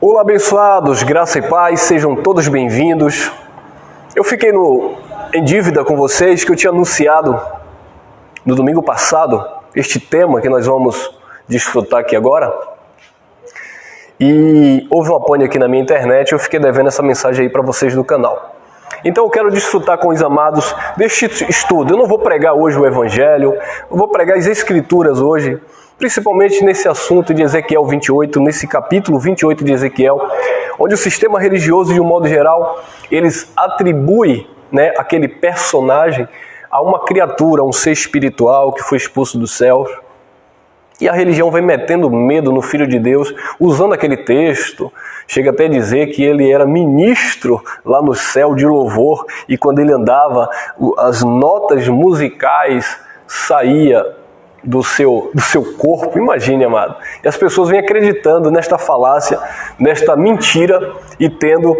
Olá, abençoados, graça e paz, sejam todos bem-vindos. Eu fiquei em dívida com vocês que eu tinha anunciado no domingo passado este tema que nós vamos desfrutar aqui agora. E houve um apanho aqui na minha internet e eu fiquei devendo essa mensagem aí para vocês do canal. Então eu quero desfrutar com os amados deste estudo. Eu não vou pregar hoje o Evangelho, eu vou pregar as Escrituras hoje, principalmente nesse assunto de Ezequiel 28, nesse capítulo 28 de Ezequiel, onde o sistema religioso, de um modo geral, eles atribuem, aquele personagem a uma criatura, a um ser espiritual que foi expulso dos céus. E a religião vem metendo medo no Filho de Deus, usando aquele texto. Chega até a dizer que ele era ministro lá no céu de louvor, e quando ele andava, as notas musicais saíam do seu corpo. Imagine, amado. E as pessoas vêm acreditando nesta falácia, nesta mentira e tendo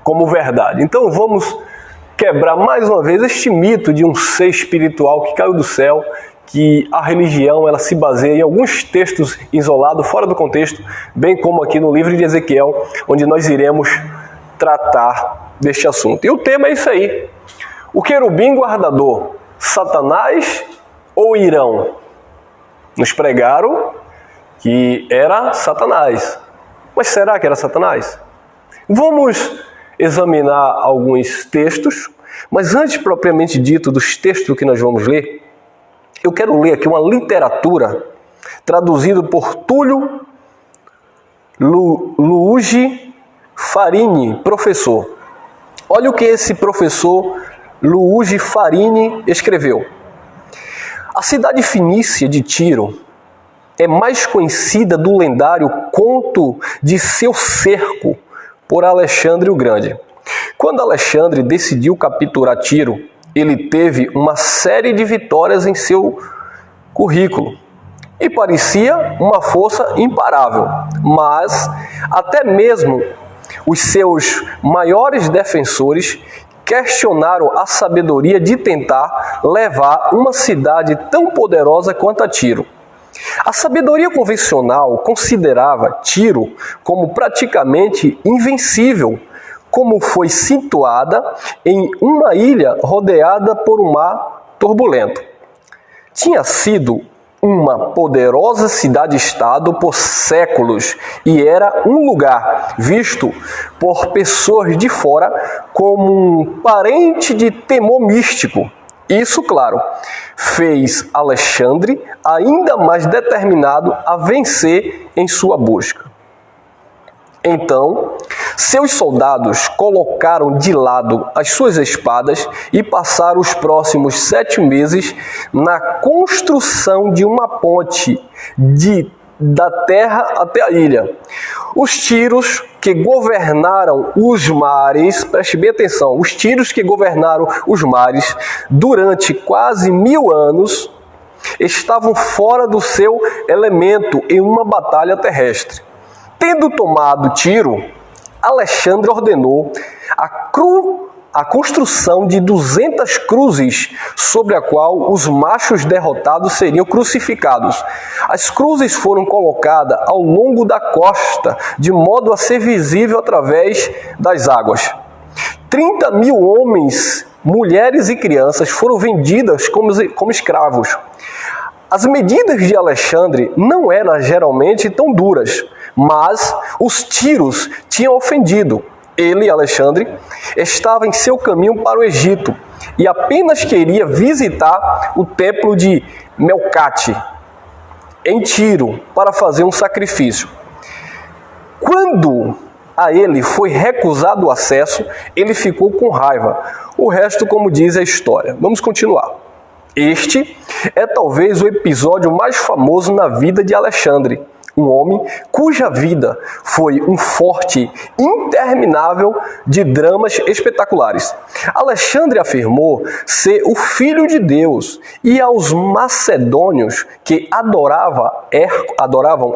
como verdade. Então vamos quebrar mais uma vez este mito de um ser espiritual que caiu do céu, que a religião ela se baseia em alguns textos isolados, fora do contexto, bem como aqui no livro de Ezequiel, onde nós iremos tratar deste assunto. E o tema é isso aí: o querubim guardador, Satanás ou Irão? Nos pregaram que era Satanás. Mas será que era Satanás? Vamos examinar alguns textos, mas antes propriamente dito dos textos que nós vamos ler, eu quero ler aqui uma literatura traduzida por Túlio Luigi Farini, professor. Olha o que esse professor Luigi Farini escreveu. A cidade fenícia de Tiro é mais conhecida do lendário conto de seu cerco por Alexandre o Grande. Quando Alexandre decidiu capturar Tiro, ele teve uma série de vitórias em seu currículo e parecia uma força imparável, mas até mesmo os seus maiores defensores questionaram a sabedoria de tentar levar uma cidade tão poderosa quanto a Tiro. A sabedoria convencional considerava Tiro como praticamente invencível, como foi situada em uma ilha rodeada por um mar turbulento. Tinha sido uma poderosa cidade-estado por séculos e era um lugar visto por pessoas de fora como um parente de temor místico. Isso, claro, fez Alexandre ainda mais determinado a vencer em sua busca. Então, seus soldados colocaram de lado as suas espadas e passaram os próximos 7 meses na construção de uma ponte da terra até a ilha. Os tiros que governaram os mares, preste bem atenção, os tiros que governaram os mares durante quase 1000 anos estavam fora do seu elemento em uma batalha terrestre. Tendo tomado Tiro, Alexandre ordenou a construção de 200 cruzes, sobre a qual os machos derrotados seriam crucificados. As cruzes foram colocadas ao longo da costa, de modo a ser visível através das águas. 30.000 homens, mulheres e crianças foram vendidas como escravos. As medidas de Alexandre não eram geralmente tão duras, mas os tiros tinham ofendido. Ele, Alexandre, estava em seu caminho para o Egito e apenas queria visitar o templo de Melcate, em Tiro, para fazer um sacrifício. Quando a ele foi recusado o acesso, ele ficou com raiva. O resto, como diz a história. Vamos continuar. Este é talvez o episódio mais famoso na vida de Alexandre, um homem cuja vida foi um forte interminável de dramas espetaculares. Alexandre afirmou ser o Filho de Deus, e aos macedônios que adoravam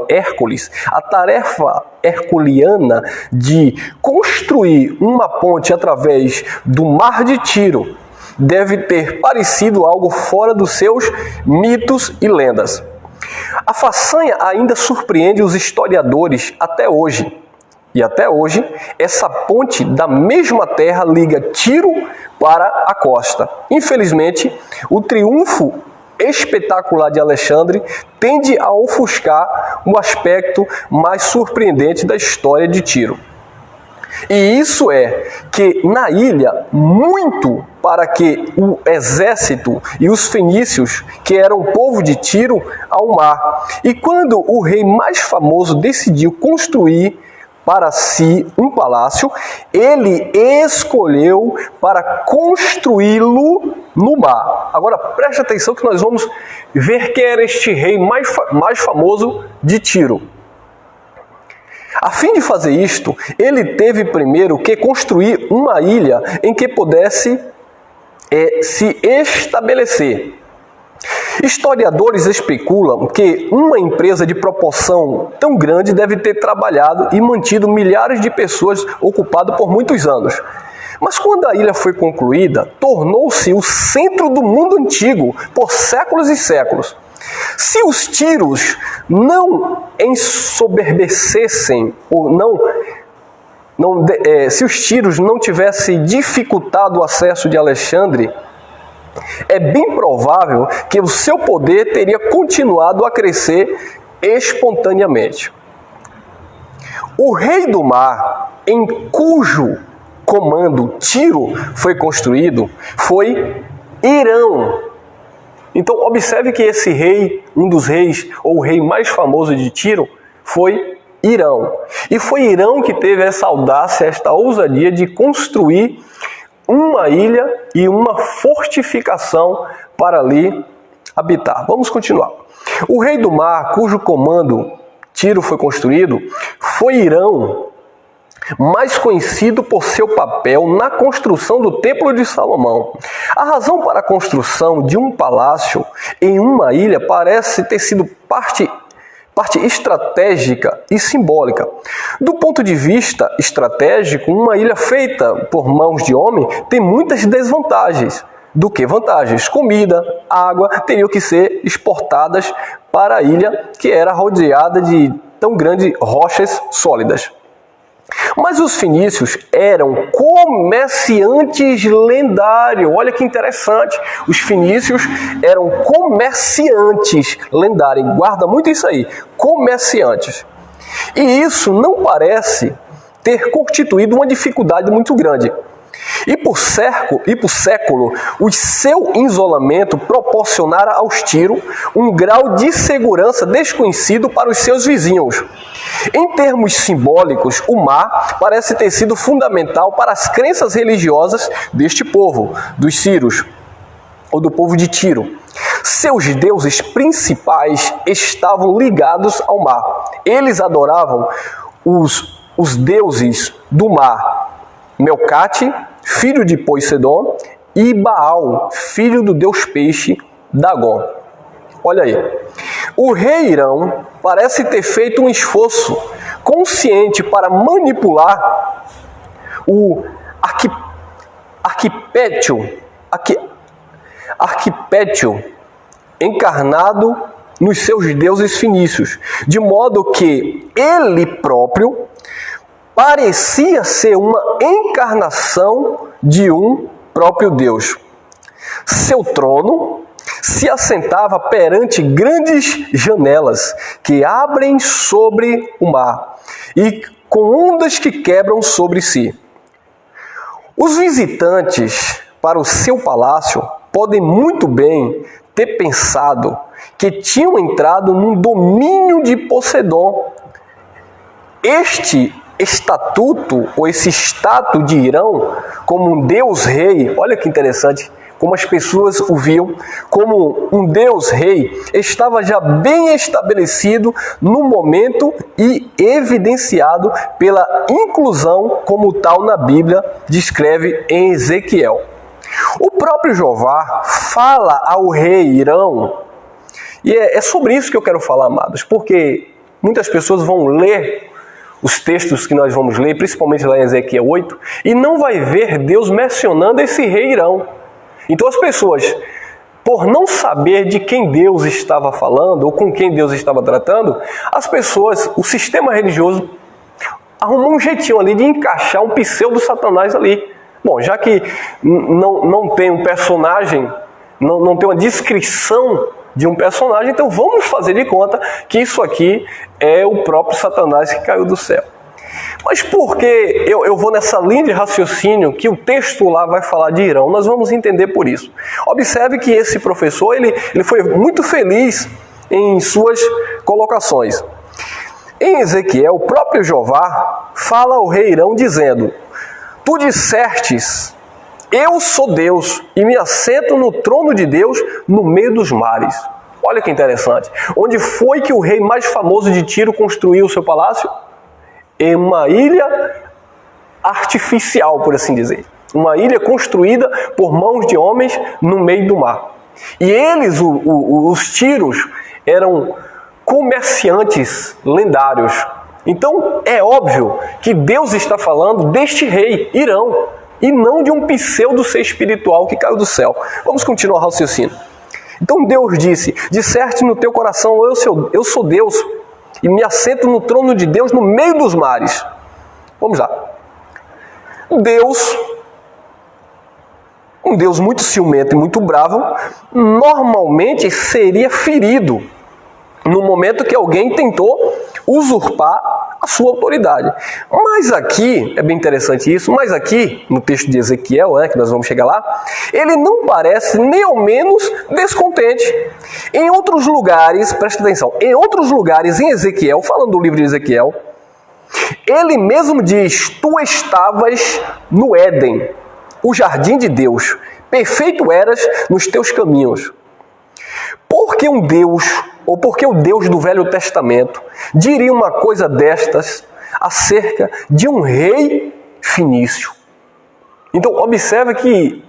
Hércules, a tarefa herculeana de construir uma ponte através do mar de Tiro deve ter parecido algo fora dos seus mitos e lendas. A façanha ainda surpreende os historiadores até hoje. E até hoje, essa ponte da mesma terra liga Tiro para a costa. Infelizmente, o triunfo espetacular de Alexandre tende a ofuscar o aspecto mais surpreendente da história de Tiro. E isso é que na ilha, muito para que o exército e os fenícios, que eram o povo de Tiro, ao mar. E quando o rei mais famoso decidiu construir para si um palácio, ele escolheu para construí-lo no mar. Agora preste atenção que nós vamos ver quem era este rei mais famoso de Tiro. A fim de fazer isto, ele teve primeiro que construir uma ilha em que pudesse se estabelecer. Historiadores especulam que uma empresa de proporção tão grande deve ter trabalhado e mantido milhares de pessoas ocupadas por muitos anos. Mas quando a ilha foi concluída, tornou-se o centro do mundo antigo por séculos e séculos. Se os tírios não ensoberbecessem, ou se os tírios não tivessem dificultado o acesso de Alexandre, é bem provável que o seu poder teria continuado a crescer espontaneamente. O rei do mar, em cujo comando Tiro foi construído, foi Irão. Então observe que esse rei, um dos reis, ou o rei mais famoso de Tiro, foi Irão. E foi Irão que teve essa audácia, esta ousadia de construir uma ilha e uma fortificação para ali habitar. Vamos continuar. O rei do mar, cujo comando Tiro foi construído, foi Irão, mais conhecido por seu papel na construção do Templo de Salomão. A razão para a construção de um palácio em uma ilha parece ter sido parte estratégica e simbólica. Do ponto de vista estratégico, uma ilha feita por mãos de homem tem muitas desvantagens do que vantagens. Comida, água teriam que ser exportadas para a ilha, que era rodeada de tão grandes rochas sólidas. Mas os fenícios eram comerciantes lendários. Olha que interessante. Os fenícios eram comerciantes lendários. Guarda muito isso aí. Comerciantes. E isso não parece ter constituído uma dificuldade muito grande. E por século, o seu isolamento proporcionara aos tírios um grau de segurança desconhecido para os seus vizinhos. Em termos simbólicos, o mar parece ter sido fundamental para as crenças religiosas deste povo, dos sírios, ou do povo de Tiro. Seus deuses principais estavam ligados ao mar. Eles adoravam os deuses do mar, Melcate, filho de Poseidon, e Baal, filho do deus peixe, Dagon. Olha aí. O rei Irão parece ter feito um esforço consciente para manipular o arquipétio encarnado nos seus deuses fenícios, de modo que ele próprio parecia ser uma encarnação de um próprio Deus. Seu trono se assentava perante grandes janelas que abrem sobre o mar e com ondas que quebram sobre si. Os visitantes para o seu palácio podem muito bem ter pensado que tinham entrado num domínio de Poseidon. Este estatuto, ou esse status de Irão, como um deus-rei, olha que interessante, como as pessoas o viam, como um deus-rei, estava já bem estabelecido no momento e evidenciado pela inclusão como tal na Bíblia, descreve em Ezequiel. O próprio Jeová fala ao rei Irão, e é sobre isso que eu quero falar, amados, porque muitas pessoas vão ler os textos que nós vamos ler, principalmente lá em Ezequiel 8, e não vai ver Deus mencionando esse rei Irão. Então as pessoas, por não saber de quem Deus estava falando, ou com quem Deus estava tratando, as pessoas, o sistema religioso, arrumou um jeitinho ali de encaixar um pseudo Satanás ali. Bom, já que não tem um personagem, não tem uma descrição de um personagem, então vamos fazer de conta que isso aqui é o próprio Satanás que caiu do céu. Mas por que eu vou nessa linha de raciocínio que o texto lá vai falar de Irão? Nós vamos entender por isso. Observe que esse professor ele foi muito feliz em suas colocações. Em Ezequiel, o próprio Jeová fala ao rei Irão dizendo: tu dissertes, eu sou Deus e me assento no trono de Deus no meio dos mares. Olha que interessante. Onde foi que o rei mais famoso de Tiro construiu o seu palácio? Em uma ilha artificial, por assim dizer. Uma ilha construída por mãos de homens no meio do mar. E eles, os tírios, eram comerciantes lendários. Então é óbvio que Deus está falando deste rei, Irão, e não de um pseudo ser espiritual que caiu do céu. Vamos continuar o raciocínio. Então Deus disse: disserte no teu coração, eu sou Deus, e me assento no trono de Deus no meio dos mares. Vamos lá. Deus, um Deus muito ciumento e muito bravo, normalmente seria ferido no momento que alguém tentou usurpar a sua autoridade. Mas aqui, é bem interessante isso, mas aqui, no texto de Ezequiel, que nós vamos chegar lá, ele não parece nem ao menos descontente. Em outros lugares, presta atenção, em outros lugares em Ezequiel, falando do livro de Ezequiel, ele mesmo diz: tu estavas no Éden, o jardim de Deus, perfeito eras nos teus caminhos. Porque um Deus, ou porque o Deus do Velho Testamento, diria uma coisa destas acerca de um rei fenício? Então, observe que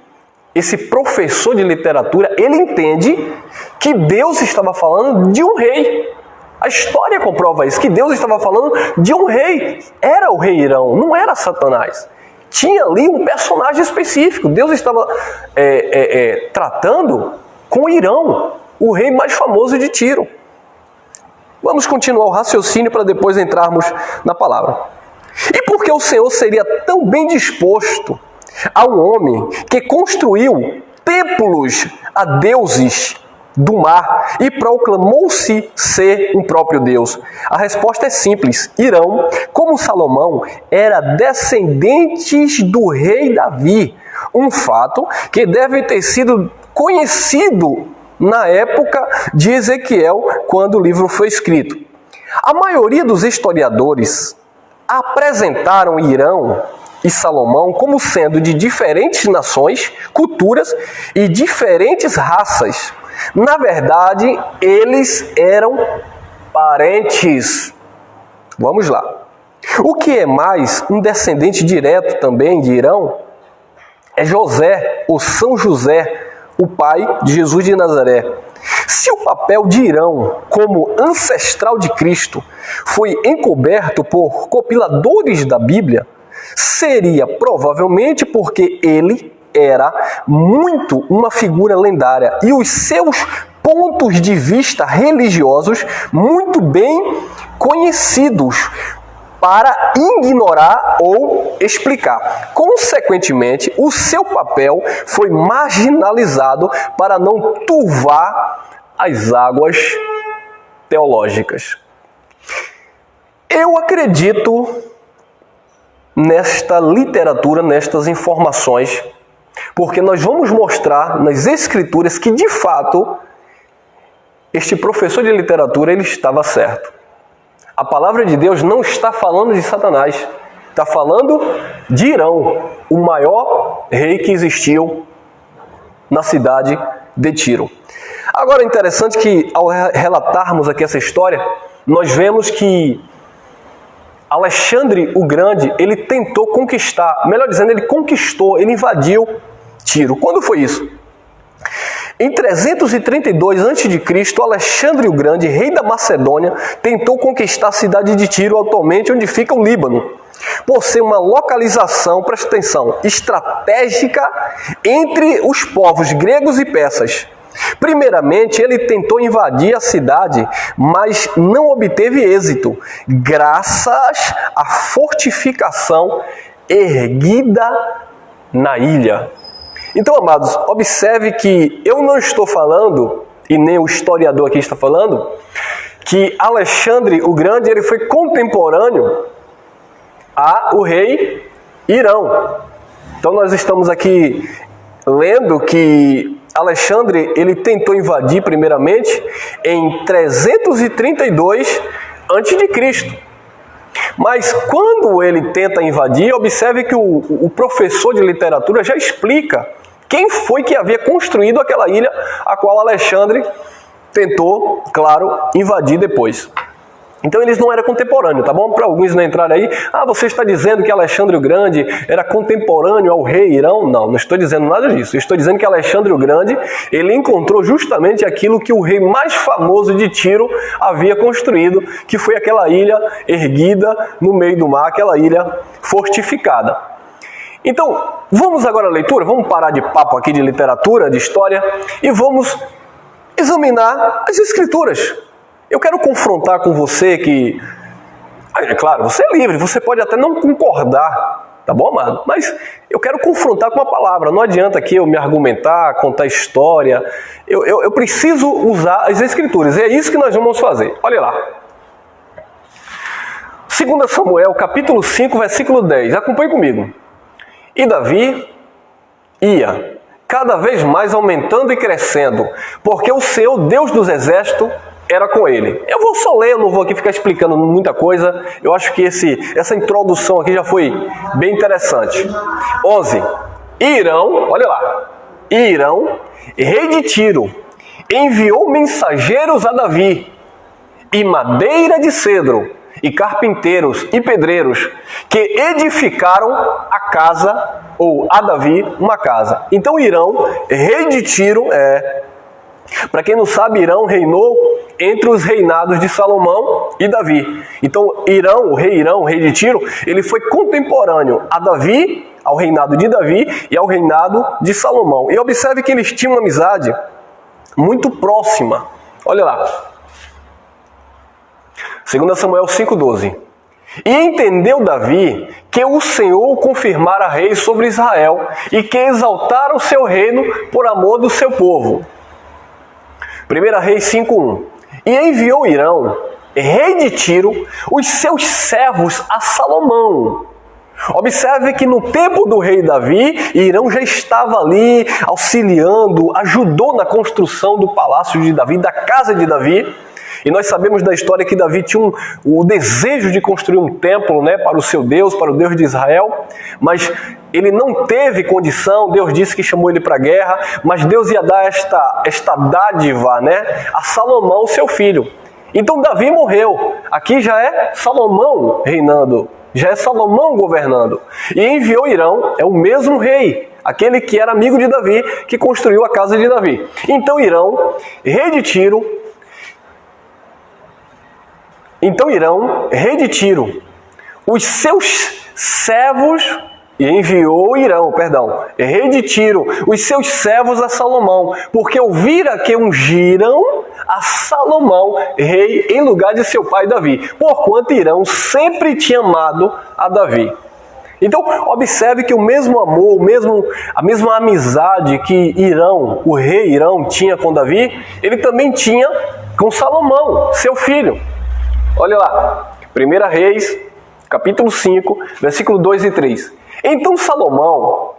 esse professor de literatura, ele entende que Deus estava falando de um rei. A história comprova isso, que Deus estava falando de um rei. Era o rei Irão, não era Satanás. Tinha ali um personagem específico. Deus estava tratando com Irão, o rei mais famoso de Tiro. Vamos continuar o raciocínio para depois entrarmos na palavra. E por que o Senhor seria tão bem disposto a um homem que construiu templos a deuses do mar e proclamou-se ser um próprio Deus? A resposta é simples. Irão, como Salomão, era descendente do rei Davi. Um fato que deve ter sido conhecido na época de Ezequiel, quando o livro foi escrito. A maioria dos historiadores apresentaram Irão e Salomão como sendo de diferentes nações, culturas e diferentes raças. Na verdade, eles eram parentes. Vamos lá. O que é mais, um descendente direto também de Irão é José, ou São José, o pai de Jesus de Nazaré. Se o papel de Irão como ancestral de Cristo foi encoberto por compiladores da Bíblia, seria provavelmente porque ele era muito uma figura lendária e os seus pontos de vista religiosos muito bem conhecidos para ignorar ou explicar. Consequentemente, o seu papel foi marginalizado para não turvar as águas teológicas. Eu acredito nesta literatura, nestas informações, porque nós vamos mostrar nas Escrituras que, de fato, este professor de literatura ele estava certo. A palavra de Deus não está falando de Satanás, está falando de Irão, o maior rei que existiu na cidade de Tiro. Agora é interessante que, ao relatarmos aqui essa história, nós vemos que Alexandre o Grande, ele tentou conquistar, melhor dizendo, ele conquistou, ele invadiu Tiro. Quando foi isso? Em 332 a.C., Alexandre o Grande, rei da Macedônia, tentou conquistar a cidade de Tiro, atualmente onde fica o Líbano, por ser uma localização, presta atenção, estratégica entre os povos gregos e persas. Primeiramente, ele tentou invadir a cidade, mas não obteve êxito, graças à fortificação erguida na ilha. Então, amados, observe que eu não estou falando, e nem o historiador aqui está falando, que Alexandre o Grande ele foi contemporâneo ao rei Irão. Então nós estamos aqui lendo que Alexandre ele tentou invadir primeiramente em 332 a.C. Mas quando ele tenta invadir, observe que o professor de literatura já explica quem foi que havia construído aquela ilha a qual Alexandre tentou, claro, invadir depois. Então eles não eram contemporâneos, tá bom? Para alguns não entrarem aí, você está dizendo que Alexandre o Grande era contemporâneo ao rei Irão? Não, não estou dizendo nada disso. Eu estou dizendo que Alexandre o Grande, ele encontrou justamente aquilo que o rei mais famoso de Tiro havia construído, que foi aquela ilha erguida no meio do mar, aquela ilha fortificada. Então, vamos agora à leitura, vamos parar de papo aqui de literatura, de história, e vamos examinar as Escrituras. Eu quero confrontar com você que, é claro, você é livre, você pode até não concordar, tá bom, amado? Mas eu quero confrontar com uma palavra, não adianta aqui eu me argumentar, contar história, eu preciso usar as Escrituras, e é isso que nós vamos fazer. Olha lá. 2 Samuel, capítulo 5, versículo 10, acompanhe comigo. E Davi ia cada vez mais aumentando e crescendo, porque o Senhor, Deus dos exércitos, era com ele. Eu vou só ler, eu não vou aqui ficar explicando muita coisa. Eu acho que essa introdução aqui já foi bem interessante. 11. Irão, olha lá. Irão, rei de Tiro, enviou mensageiros a Davi, e madeira de cedro, e carpinteiros e pedreiros, que edificaram a casa, ou a Davi, uma casa. Então Irão, rei de Tiro, para quem não sabe, Irão reinou entre os reinados de Salomão e Davi. Então Irão, o rei de Tiro, ele foi contemporâneo a Davi, ao reinado de Davi e ao reinado de Salomão. E observe que eles tinham uma amizade muito próxima. Olha lá. 2 Samuel 5,12. E entendeu Davi que o Senhor o confirmara rei sobre Israel e que exaltara o seu reino por amor do seu povo. 1 Reis 5,1. E enviou Irão, rei de Tiro, os seus servos a Salomão. Observe que no tempo do rei Davi, Irão já estava ali auxiliando, ajudou na construção do palácio de Davi, da casa de Davi. E nós sabemos da história que Davi tinha o desejo de construir um templo, para o seu Deus, para o Deus de Israel, mas ele não teve condição. Deus disse que chamou ele para a guerra, mas Deus ia dar esta dádiva, a Salomão, seu filho. Então Davi morreu. Aqui já é Salomão reinando, já é Salomão governando. E enviou Irão, é o mesmo rei, aquele que era amigo de Davi, que construiu a casa de Davi. Então Irão, rei de Tiro, os seus servos, e enviou Irão, rei de Tiro, os seus servos a Salomão, porque ouvira que ungiram a Salomão rei em lugar de seu pai Davi, porquanto Irão sempre tinha amado a Davi. Então, observe que o mesmo amor, a mesma amizade que Irão, o rei Irão, tinha com Davi, ele também tinha com Salomão, seu filho. Olha lá, 1 Reis, capítulo 5, versículo 2 e 3. Então Salomão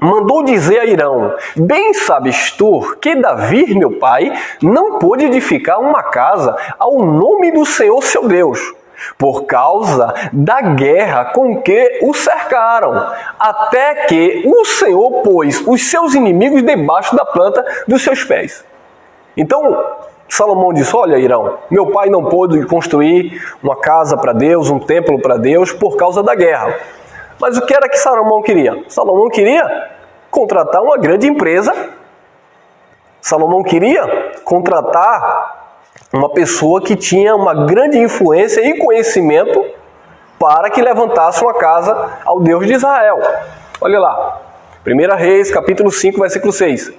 mandou dizer a Irão: bem sabes tu que Davi, meu pai, não pôde edificar uma casa ao nome do Senhor seu Deus, por causa da guerra com que o cercaram, até que o Senhor pôs os seus inimigos debaixo da planta dos seus pés. Então Salomão disse: olha, Irão, meu pai não pôde construir uma casa para Deus, um templo para Deus, por causa da guerra. Mas o que era que Salomão queria? Salomão queria contratar uma grande empresa. Salomão queria contratar uma pessoa que tinha uma grande influência e conhecimento para que levantasse uma casa ao Deus de Israel. Olha lá, 1 Reis, capítulo 5, versículo 6.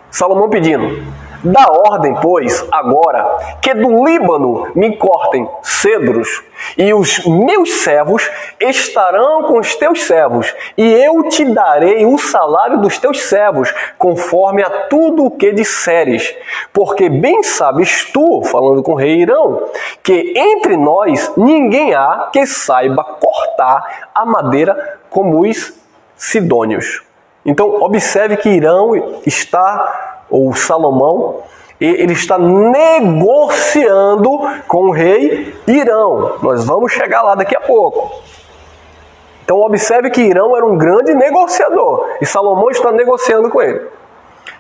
Salomão pedindo: Dá ordem, pois, agora, que do Líbano me cortem cedros, e os meus servos estarão com os teus servos, e eu te darei o salário dos teus servos, conforme a tudo o que disseres. Porque bem sabes tu, falando com o rei Irão, que entre nós ninguém há que saiba cortar a madeira como os sidônios. Então, observe que Irão está, ou Salomão, ele está negociando com o rei Irão. Nós vamos chegar lá daqui a pouco. Então, observe que Irão era um grande negociador e Salomão está negociando com ele.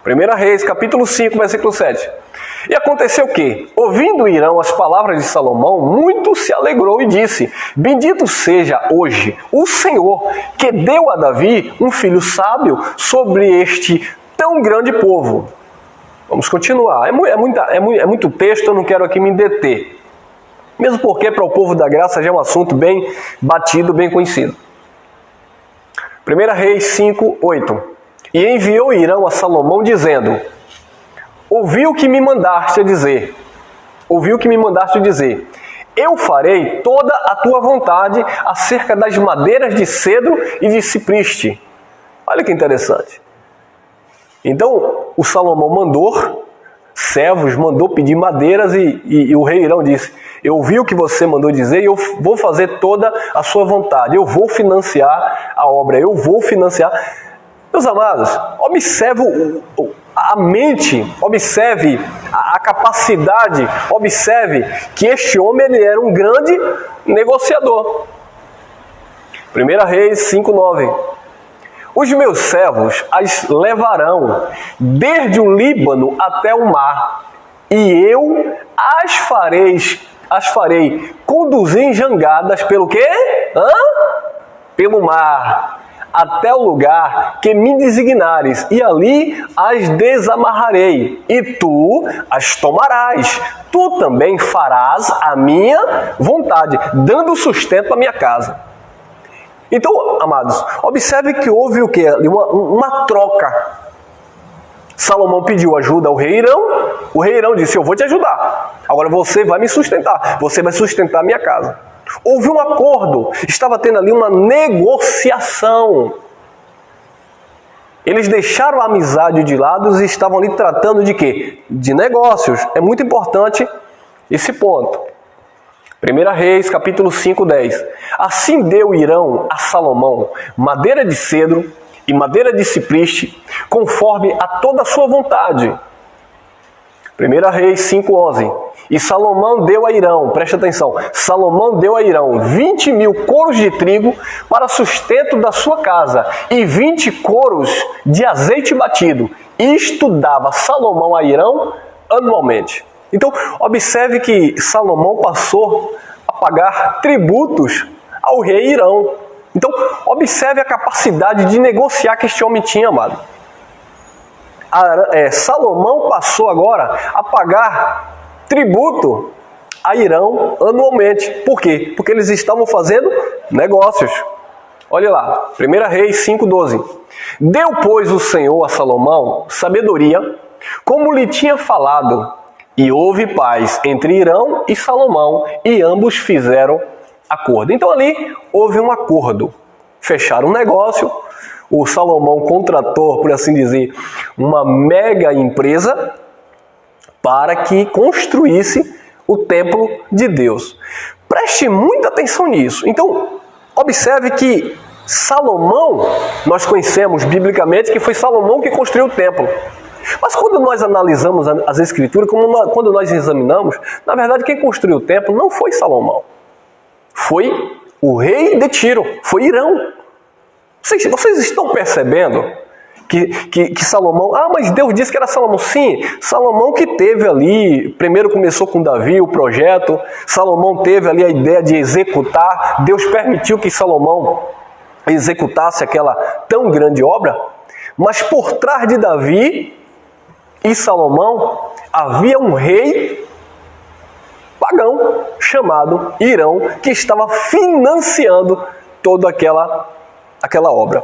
1 Reis, capítulo 5, versículo 7. E aconteceu que, ouvindo Irão as palavras de Salomão, muito se alegrou e disse: bendito seja hoje o Senhor, que deu a Davi um filho sábio sobre este tão grande povo. Vamos continuar. É muito texto, eu não quero aqui me deter. Mesmo porque para o povo da graça já é um assunto bem batido, bem conhecido. 1 Reis 5, 8. E enviou Irão a Salomão dizendo: ouvi o que me mandaste dizer. Eu farei toda a tua vontade acerca das madeiras de cedro e de cipreste. Olha que interessante. Então, o Salomão mandou servos, mandou pedir madeiras e o rei Irão disse: eu ouvi o que você mandou dizer e eu vou fazer toda a sua vontade. Eu vou financiar a obra, eu vou financiar. Meus amados, observe a mente, observe a capacidade, observe que este homem ele era um grande negociador. 1 Reis 5:9. Os meus servos as levarão desde o Líbano até o mar, e eu as farei conduzir em jangadas pelo quê? Pelo mar, até o lugar que me designares, e ali as desamarrarei, e tu as tomarás. Tu também farás a minha vontade, dando sustento à minha casa. Então, amados, observe que houve o quê? Uma troca. Salomão pediu ajuda ao rei Irão, o rei Irão disse: eu vou te ajudar, agora você vai me sustentar, você vai sustentar a minha casa. Houve um acordo, estava tendo ali uma negociação. Eles deixaram a amizade de lado e estavam ali tratando de quê? De negócios. É muito importante esse ponto. 1 Reis, capítulo 5, 10. Assim deu Irão a Salomão madeira de cedro e madeira de cipreste, conforme a toda a sua vontade. 1 Reis 5, 11. E Salomão deu a Irão, presta atenção, Salomão deu a Irão 20.000 coros de trigo para sustento da sua casa e 20 coros de azeite batido. Isto dava Salomão a Irão anualmente. Então, observe que Salomão passou a pagar tributos ao rei Irão. Então, observe a capacidade de negociar que este homem tinha, amado. Salomão passou agora a pagar tributo a Irão anualmente. Por quê? Porque eles estavam fazendo negócios. Olha lá, 1 Reis 5,12. Deu, pois, o Senhor a Salomão sabedoria, como lhe tinha falado, e houve paz entre Irão e Salomão, e ambos fizeram acordo. Então ali houve um acordo. Fecharam um negócio, o Salomão contratou, por assim dizer, uma mega empresa para que construísse o templo de Deus. Preste muita atenção nisso. Então, observe que Salomão, nós conhecemos biblicamente que foi Salomão que construiu o templo. Mas quando nós analisamos as Escrituras, quando nós examinamos, na verdade quem construiu o templo não foi Salomão. Foi o rei de Tiro, foi Irão. Vocês estão percebendo que Salomão... mas Deus disse que era Salomão. Sim, Salomão que teve ali, primeiro começou com Davi o projeto, Salomão teve ali a ideia de executar, Deus permitiu que Salomão executasse aquela tão grande obra, mas por trás de Davi e Salomão havia um rei pagão chamado Irão, que estava financiando toda aquela obra.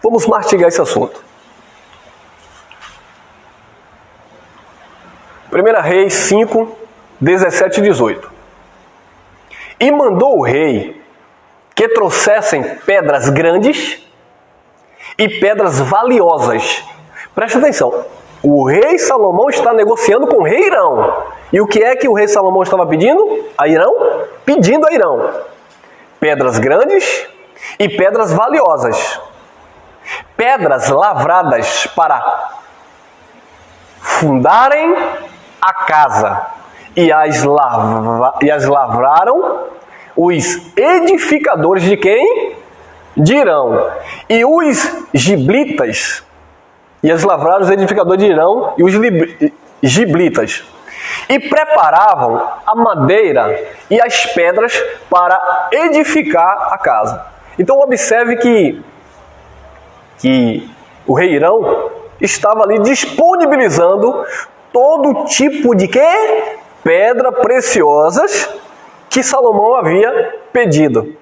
Vamos mastigar esse assunto. 1 Reis 5, 17 e 18. E mandou o rei que trouxessem pedras grandes e pedras valiosas. Presta atenção. O rei Salomão está negociando com o rei Irão. E o que é que o rei Salomão estava pedindo? A Irão? Pedindo a Irão. Pedras grandes e pedras valiosas. Pedras lavradas para fundarem a casa. E as lavraram os edificadores de quem? De Irão. E os giblitas. E as lavraram os edificadores de Irão e os giblitas. E preparavam a madeira e as pedras para edificar a casa. Então observe que o rei Irão estava ali disponibilizando todo tipo de quê? Pedra preciosas que Salomão havia pedido.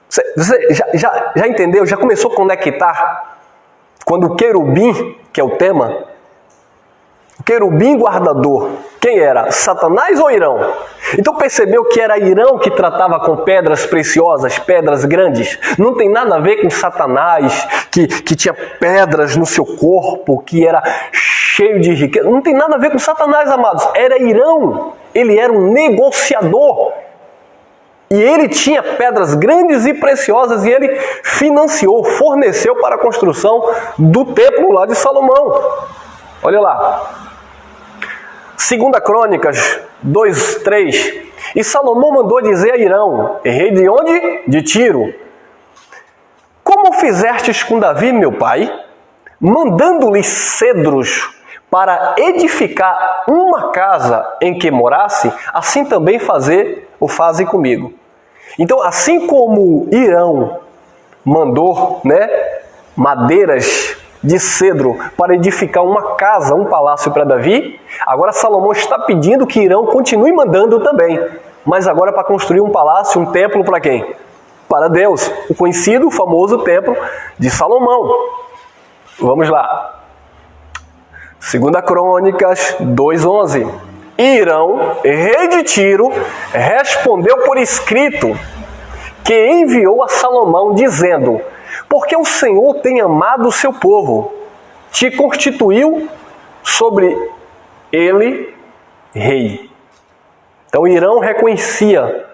Você já entendeu? Já começou a conectar? Quando o querubim, que é o tema, o querubim guardador, quem era? Satanás ou Irão? Então percebeu que era Irão que tratava com pedras preciosas, pedras grandes. Não tem nada a ver com Satanás, que tinha pedras no seu corpo, que era cheio de riqueza. Não tem nada a ver com Satanás, amados. Era Irão. Ele era um negociador. E ele tinha pedras grandes e preciosas e ele financiou, forneceu para a construção do templo lá de Salomão. Olha lá. 2 Crônicas 2:3. E Salomão mandou dizer a Irão, rei de onde? De Tiro. Como fizestes com Davi, meu pai, mandando-lhe cedros para edificar uma casa em que morasse, assim também faze comigo. Então, assim como Irão mandou, madeiras de cedro para edificar uma casa, um palácio para Davi, agora Salomão está pedindo que Irão continue mandando também, mas agora para construir um palácio, um templo para quem? Para Deus, o conhecido, famoso templo de Salomão. Vamos lá. 2 Crônicas 2:11. Irão, rei de Tiro, respondeu por escrito que enviou a Salomão dizendo: porque o Senhor tem amado o seu povo, te constituiu sobre ele rei. Então Irão reconhecia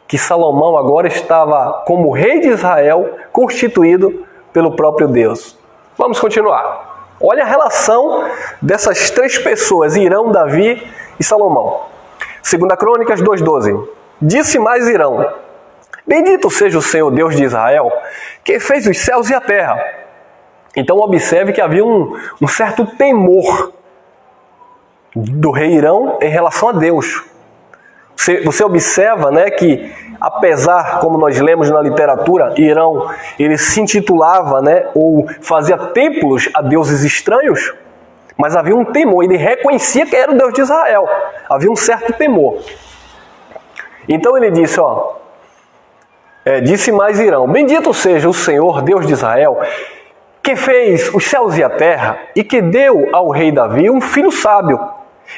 que Salomão agora estava como rei de Israel, constituído pelo próprio Deus. Vamos continuar. Olha a relação dessas três pessoas, Irão, Davi e Salomão. 2 Crônicas 2:12. Disse mais Irão: bendito seja o Senhor Deus de Israel, que fez os céus e a terra. Então observe que havia um certo temor do rei Irão em relação a Deus. Você observa, que apesar, como nós lemos na literatura, Irão, ele se intitulava, ou fazia templos a deuses estranhos, mas havia um temor, ele reconhecia que era o Deus de Israel. Havia um certo temor. Então ele disse, disse mais Irão: bendito seja o Senhor Deus de Israel, que fez os céus e a terra, e que deu ao rei Davi um filho sábio,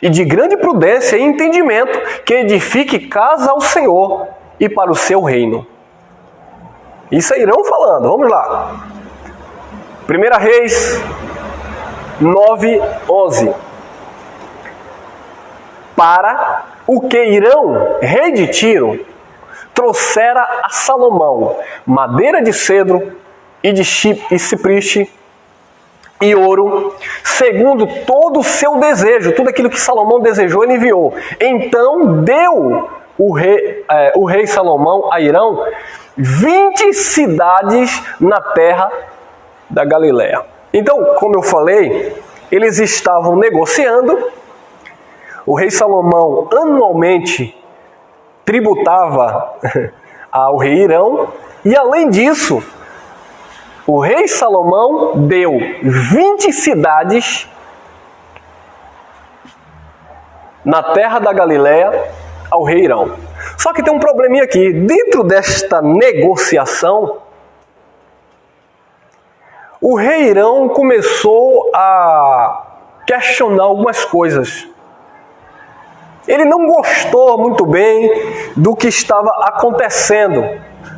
e de grande prudência e entendimento, que edifique casa ao Senhor e para o seu reino. Isso é Irão falando, vamos lá. 1 Reis 9:11. Para o que Irão, rei de Tiro, trouxera a Salomão madeira de cedro e de cipreste e ouro, segundo todo o seu desejo, tudo aquilo que Salomão desejou, ele enviou. Então deu o rei Salomão a Irão 20 cidades na terra da Galileia. Então, como eu falei, eles estavam negociando. O rei Salomão anualmente tributava ao rei Irão, e além disso, o rei Salomão deu 20 cidades na terra da Galileia ao rei Irão. Só que tem um probleminha aqui. Dentro desta negociação, o rei Irão começou a questionar algumas coisas. Ele não gostou muito bem do que estava acontecendo,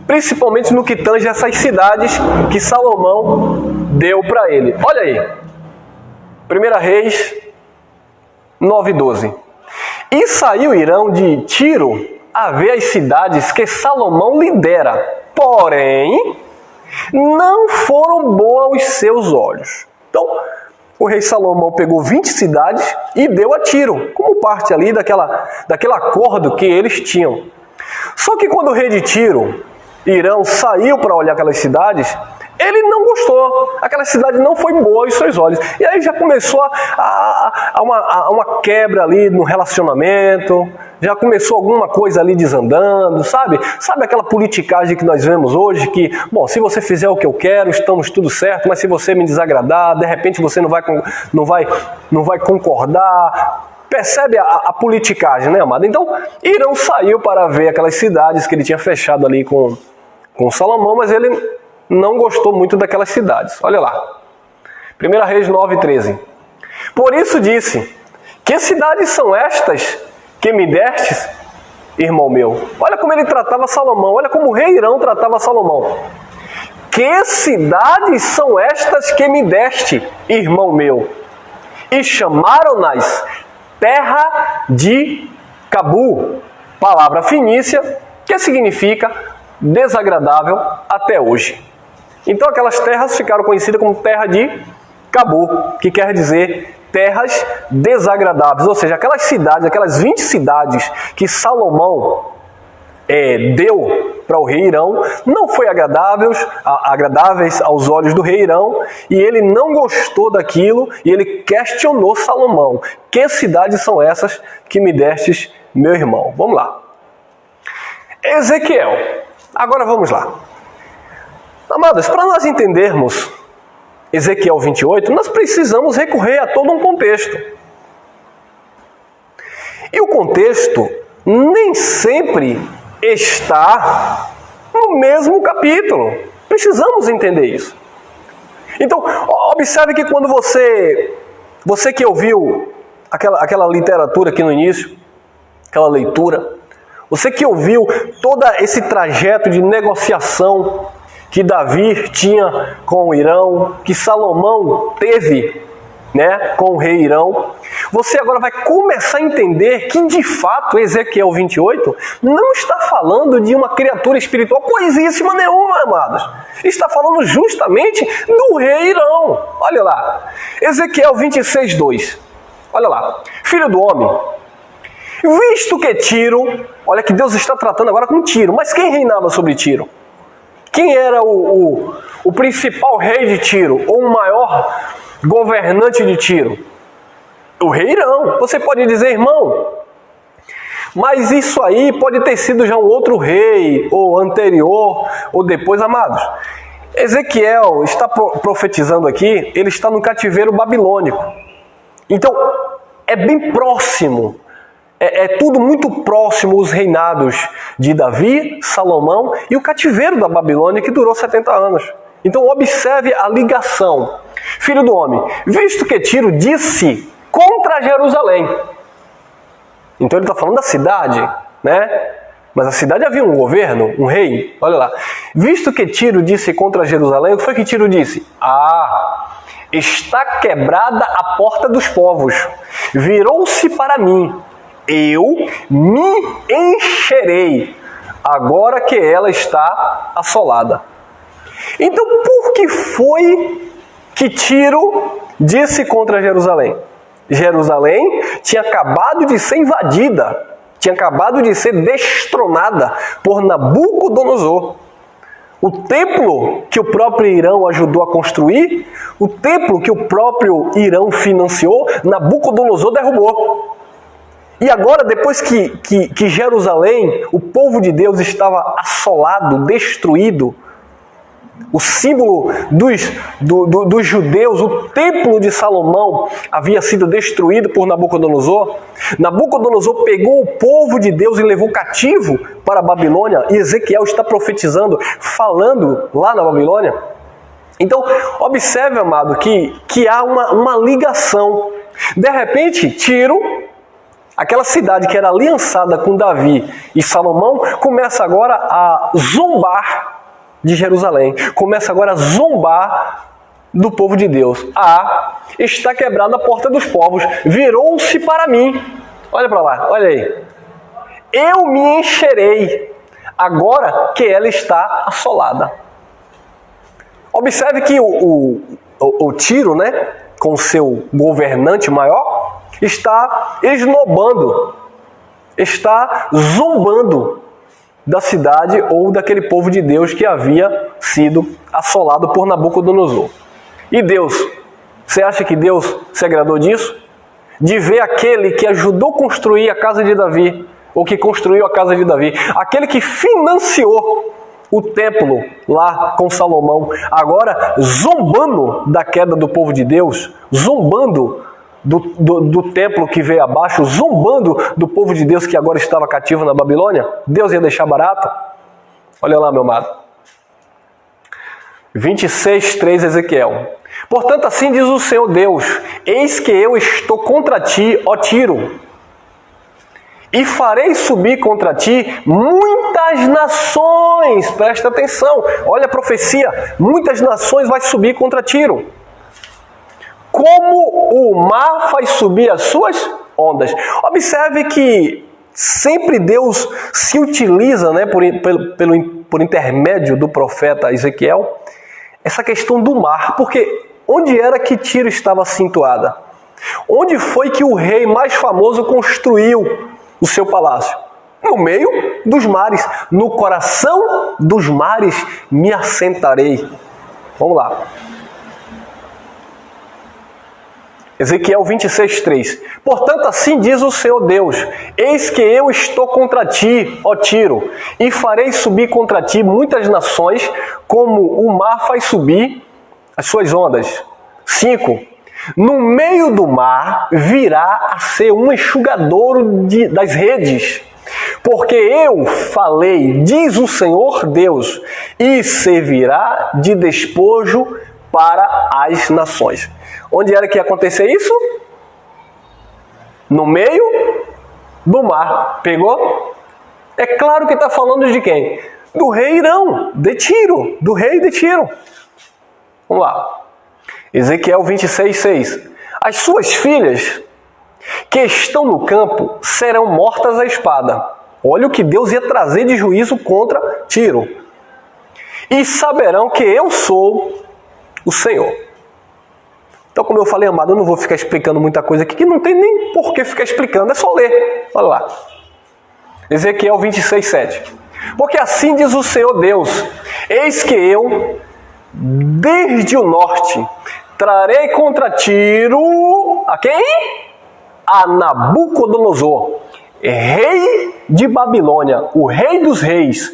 principalmente no que tange essas cidades que Salomão deu para ele. Olha aí, 1 Reis 9:12. E saiu Irão de Tiro a ver as cidades que Salomão lhe dera, porém não foram boas aos seus olhos. Então, o rei Salomão pegou 20 cidades e deu a Tiro, como parte ali daquele acordo que eles tinham. Só que quando o rei de Tiro, Irão, saiu para olhar aquelas cidades, ele não gostou. Aquela cidade não foi boa aos seus olhos. E aí já começou uma quebra ali no relacionamento, já começou alguma coisa ali desandando, sabe? Sabe aquela politicagem que nós vemos hoje, que, bom, se você fizer o que eu quero, estamos tudo certo, mas se você me desagradar, de repente você não vai concordar. Percebe a politicagem, né, amado? Então, Irão saiu para ver aquelas cidades que ele tinha fechado ali com Salomão, mas ele não gostou muito daquelas cidades. Olha lá. 1 Reis 9:13. Por isso disse, que cidades são estas que me destes, irmão meu? Olha como ele tratava Salomão, olha como o rei Irão tratava Salomão. Que cidades são estas que me deste, irmão meu? E chamaram-nas terra de Cabu, palavra fenícia, que significa desagradável até hoje. Então aquelas terras ficaram conhecidas como terra de Cabu, que quer dizer terras desagradáveis. Ou seja, aquelas cidades, aquelas 20 cidades que Salomão deu para o rei Irão, não foi agradáveis aos olhos do rei Irão, e ele não gostou daquilo, e ele questionou Salomão. Que cidades são essas que me destes, meu irmão? Vamos lá. Ezequiel. Agora vamos lá. Amados, para nós entendermos Ezequiel 28, nós precisamos recorrer a todo um contexto. E o contexto nem sempre está no mesmo capítulo. Precisamos entender isso. Então, observe que quando você que ouviu aquela literatura aqui no início, aquela leitura, você que ouviu todo esse trajeto de negociação que Davi tinha com o Irão, que Salomão teve, né, com o rei Irão, você agora vai começar a entender que, de fato, Ezequiel 28 não está falando de uma criatura espiritual coisíssima nenhuma, amados. Está falando justamente do rei Irão. Olha lá, Ezequiel 26:2. Olha lá, filho do homem, visto que Tiro, olha que Deus está tratando agora com Tiro, mas quem reinava sobre Tiro? Quem era o principal rei de Tiro, ou o maior governante de Tiro? O rei Irão. Você pode dizer, irmão, mas isso aí pode ter sido já um outro rei, ou anterior, ou depois, amados. Ezequiel está profetizando aqui, ele está no cativeiro babilônico. Então, é bem próximo. É tudo muito próximo os reinados de Davi, Salomão e o cativeiro da Babilônia, que durou 70 anos. Então observe a ligação. Filho do homem, visto que Tiro disse contra Jerusalém. Então ele está falando da cidade, né? Mas a cidade havia um governo, um rei. Olha lá. Visto que Tiro disse contra Jerusalém, o que foi que Tiro disse? Está quebrada a porta dos povos. Virou-se para mim. Eu me encherei, agora que ela está assolada. Então, por que foi que Tiro disse contra Jerusalém? Jerusalém tinha acabado de ser invadida, tinha acabado de ser destronada por Nabucodonosor. O templo que o próprio Irão ajudou a construir, o templo que o próprio Irão financiou, Nabucodonosor derrubou. E agora, depois que Jerusalém, o povo de Deus, estava assolado, destruído, o símbolo dos judeus, o templo de Salomão, havia sido destruído por Nabucodonosor. Nabucodonosor pegou o povo de Deus e levou cativo para a Babilônia. E Ezequiel está profetizando, falando lá na Babilônia. Então, observe, amado, que há uma ligação. De repente, Tiro, aquela cidade que era aliançada com Davi e Salomão, começa agora a zombar de Jerusalém. Começa agora a zombar do povo de Deus. Está quebrada a porta dos povos. Virou-se para mim. Olha para lá, olha aí. Eu me encherei, agora que ela está assolada. Observe que o Tiro, né, com seu governante maior, está esnobando, está zombando da cidade ou daquele povo de Deus que havia sido assolado por Nabucodonosor. E Deus, você acha que Deus se agradou disso? De ver aquele que ajudou a construir a casa de Davi, ou que construiu a casa de Davi, aquele que financiou o templo lá com Salomão, agora zombando da queda do povo de Deus, zombando do templo que veio abaixo, zombando do povo de Deus que agora estava cativo na Babilônia. Deus ia deixar barato? Olha lá, meu amado. 26:3, Ezequiel. Portanto, assim diz o Senhor Deus: eis que eu estou contra ti, ó Tiro, e farei subir contra ti muitas nações. Presta atenção, olha a profecia. Muitas nações vai subir contra Tiro, como o mar faz subir as suas ondas. Observe que sempre Deus se utiliza, né, por intermédio do profeta Ezequiel, essa questão do mar. Porque onde era que Tiro estava situada? Onde foi que o rei mais famoso construiu o seu palácio? No meio dos mares. No coração dos mares me assentarei. Vamos lá. Ezequiel 26:3. Portanto, assim diz o Senhor Deus: eis que eu estou contra ti, ó Tiro, e farei subir contra ti muitas nações, como o mar faz subir as suas ondas. 5. No meio do mar virá a ser um enxugadouro das redes, porque eu falei, diz o Senhor Deus, e servirá de despojo para as nações. Onde era que ia acontecer isso? No meio do mar. Pegou? É claro que está falando de quem? Do rei Irão, de Tiro, do rei de Tiro. Vamos lá. Ezequiel 26:6. As suas filhas que estão no campo serão mortas à espada. Olha o que Deus ia trazer de juízo contra Tiro. E saberão que eu sou o Senhor. Então, como eu falei, amado, eu não vou ficar explicando muita coisa aqui, que não tem nem por que ficar explicando, é só ler. Olha lá. Ezequiel 26:7. Porque assim diz o Senhor Deus: eis que eu, desde o norte, trarei contra Tiro, a quem? A Nabucodonosor, rei de Babilônia, o rei dos reis,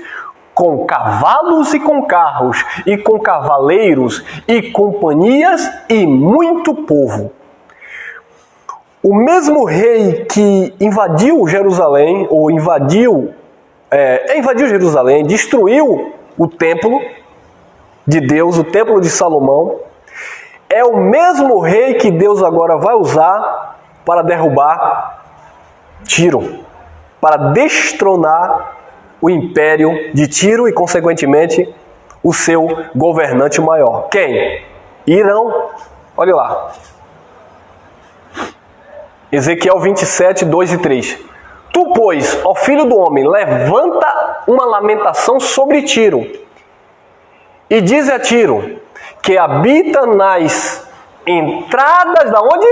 com cavalos e com carros, e com cavaleiros, e companhias, e muito povo. O mesmo rei que invadiu Jerusalém, ou invadiu Jerusalém, destruiu o templo de Deus, o templo de Salomão, é o mesmo rei que Deus agora vai usar para derrubar Tiro, para destronar o império de Tiro e, consequentemente, o seu governante maior. Quem? Irão. Olha lá. Ezequiel 27:2 e 3. Tu, pois, ó filho do homem, levanta uma lamentação sobre Tiro, e diz a Tiro, que habita nas entradas da onde?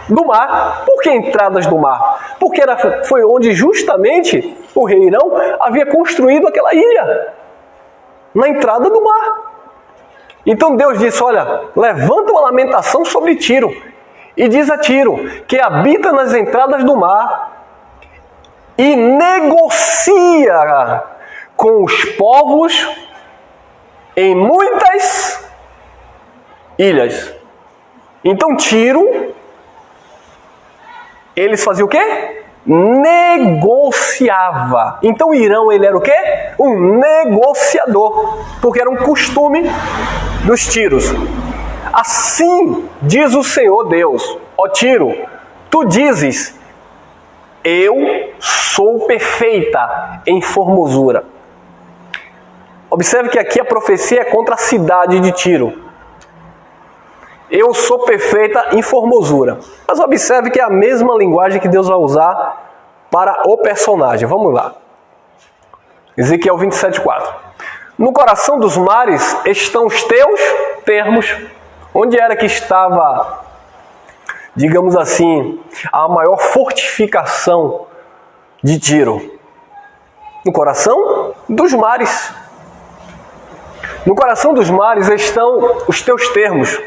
Do mar. Por que entradas do mar? Porque foi onde justamente o rei Irão havia construído aquela ilha, na entrada do mar. Então Deus disse: olha, levanta uma lamentação sobre Tiro, e diz a Tiro, que habita nas entradas do mar, e negocia com os povos em muitas ilhas. Então Tiro, eles faziam o quê? negociava. Então Irão, ele era o quê? Um negociador, porque era um costume dos Tíros. Assim diz o Senhor Deus: ó Tiro, tu dizes, eu sou perfeita em formosura. Observe que aqui a profecia é contra a cidade de Tiro. Eu sou perfeita em formosura. Mas observe que é a mesma linguagem que Deus vai usar para o personagem. Vamos lá. Ezequiel 27:4. No coração dos mares estão os teus termos. Onde era que estava, digamos assim, a maior fortificação de Tiro? No coração dos mares. No coração dos mares estão os teus termos.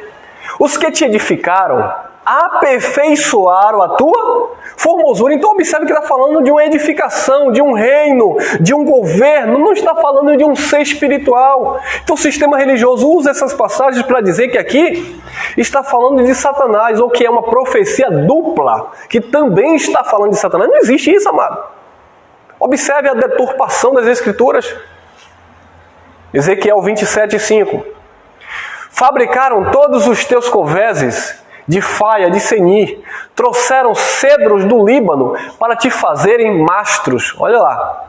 Os que te edificaram aperfeiçoaram a tua formosura. Então observe que está falando de uma edificação, de um reino, de um governo. Não está falando de um ser espiritual. Então o sistema religioso usa essas passagens para dizer que aqui está falando de Satanás, ou que é uma profecia dupla, que também está falando de Satanás. Não existe isso, amado. Observe a deturpação das Escrituras. Ezequiel 27:5. Fabricaram todos os teus covéses de faia, de senir. Trouxeram cedros do Líbano para te fazerem mastros. Olha lá.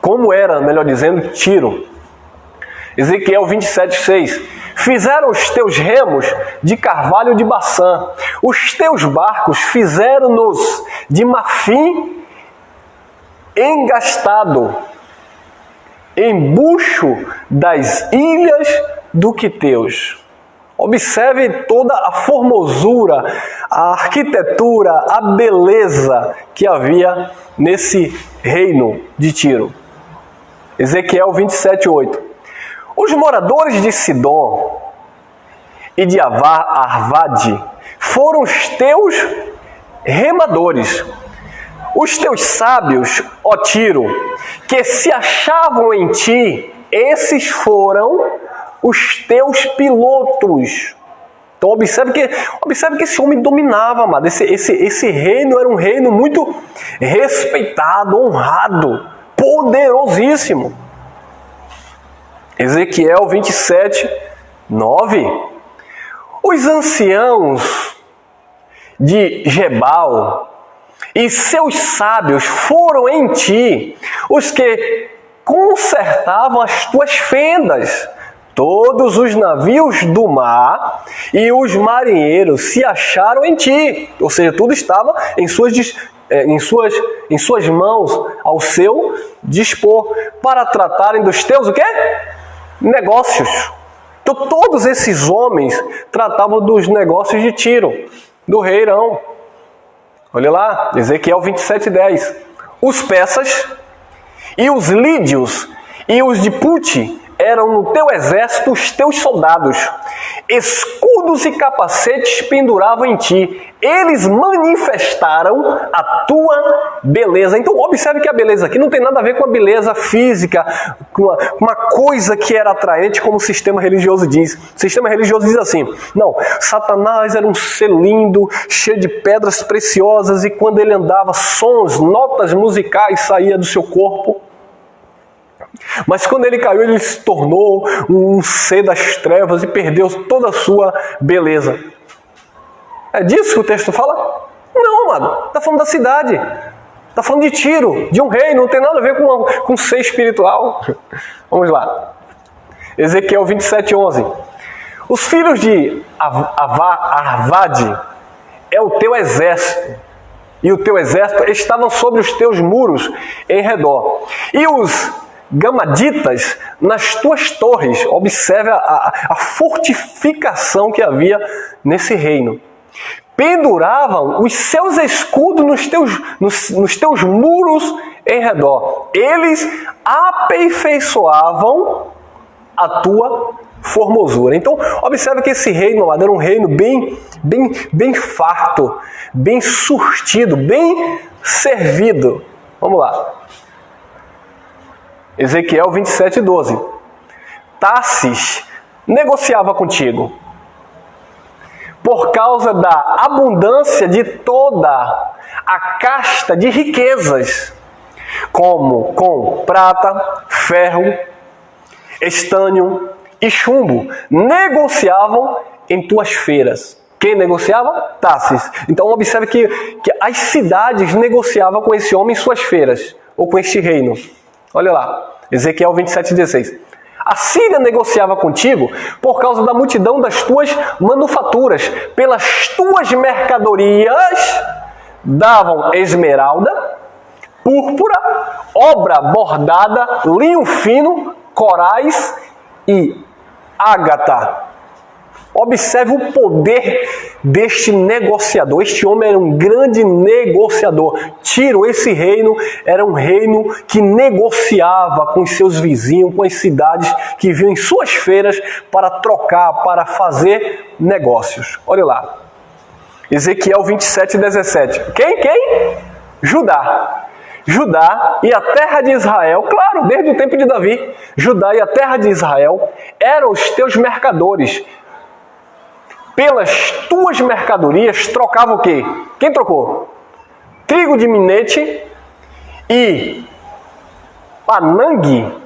Como era, melhor dizendo, Tiro. Ezequiel 27:6. Fizeram os teus remos de carvalho de Baçã. Os teus barcos fizeram-nos de marfim engastado, embucho das ilhas do Quiteus. Observe toda a formosura, a arquitetura, a beleza que havia nesse reino de Tiro. Ezequiel 27:8. Os moradores de Sidom e de Arvade foram os teus remadores. Os teus sábios, ó Tiro, que se achavam em ti, esses foram os teus pilotos. Então observe que esse homem dominava, amado. Esse reino era um reino muito respeitado, honrado, poderosíssimo. Ezequiel 27:9. Os anciãos de Gebal e seus sábios foram em ti, os que consertavam as tuas fendas. Todos os navios do mar e os marinheiros se acharam em ti. Ou seja, tudo estava em suas mãos, ao seu dispor, para tratarem dos teus o quê? Negócios. Então todos esses homens tratavam dos negócios de Tiro, do rei Irão. Olha lá, Ezequiel 27:10. Os persas e os lídios e os de Pute eram no teu exército os teus soldados. Escudos e capacetes penduravam em ti. Eles manifestaram a tua beleza. Então observe que a beleza aqui não tem nada a ver com a beleza física, com uma coisa que era atraente, como o sistema religioso diz. O sistema religioso diz assim: não, Satanás era um ser lindo, cheio de pedras preciosas, e quando ele andava, sons, notas musicais saíam do seu corpo. Mas quando ele caiu, ele se tornou um ser das trevas e perdeu toda a sua beleza. É disso que o texto fala? Não, amado. Está falando da cidade. Está falando de Tiro, de um rei. Não tem nada a ver com ser espiritual. Vamos lá. Ezequiel 27:11. Os filhos de Arvade é o teu exército. E o teu exército estavam sobre os teus muros em redor. E os gamaditas nas tuas torres. Observe a fortificação que havia nesse reino. Penduravam os seus escudos nos teus muros em redor. Eles aperfeiçoavam a tua formosura. Então, observe que esse reino era um reino bem farto, bem surtido, bem servido. Vamos lá. Ezequiel 27:12. Tarsis negociava contigo. por causa da abundância de toda a casta de riquezas, como com prata, ferro, estânio e chumbo, negociavam em tuas feiras. Quem negociava? Táxis. Então observe que as cidades negociavam com esse homem em suas feiras, ou com este reino. Olha lá, Ezequiel 27:16. A Síria negociava contigo por causa da multidão das tuas manufaturas. Pelas tuas mercadorias davam esmeralda, púrpura, obra bordada, linho fino, corais e ágata. Observe o poder deste negociador. Este homem era um grande negociador. Tiro, esse reino, era um reino que negociava com os seus vizinhos, com as cidades que vinham em suas feiras para trocar, para fazer negócios. Olha lá. Ezequiel 27:17. Quem? Judá. Judá e a terra de Israel, claro, desde o tempo de Davi, Judá e a terra de Israel eram os teus mercadores. Pelas tuas mercadorias trocava o quê? Quem trocou? Trigo de minete e panangue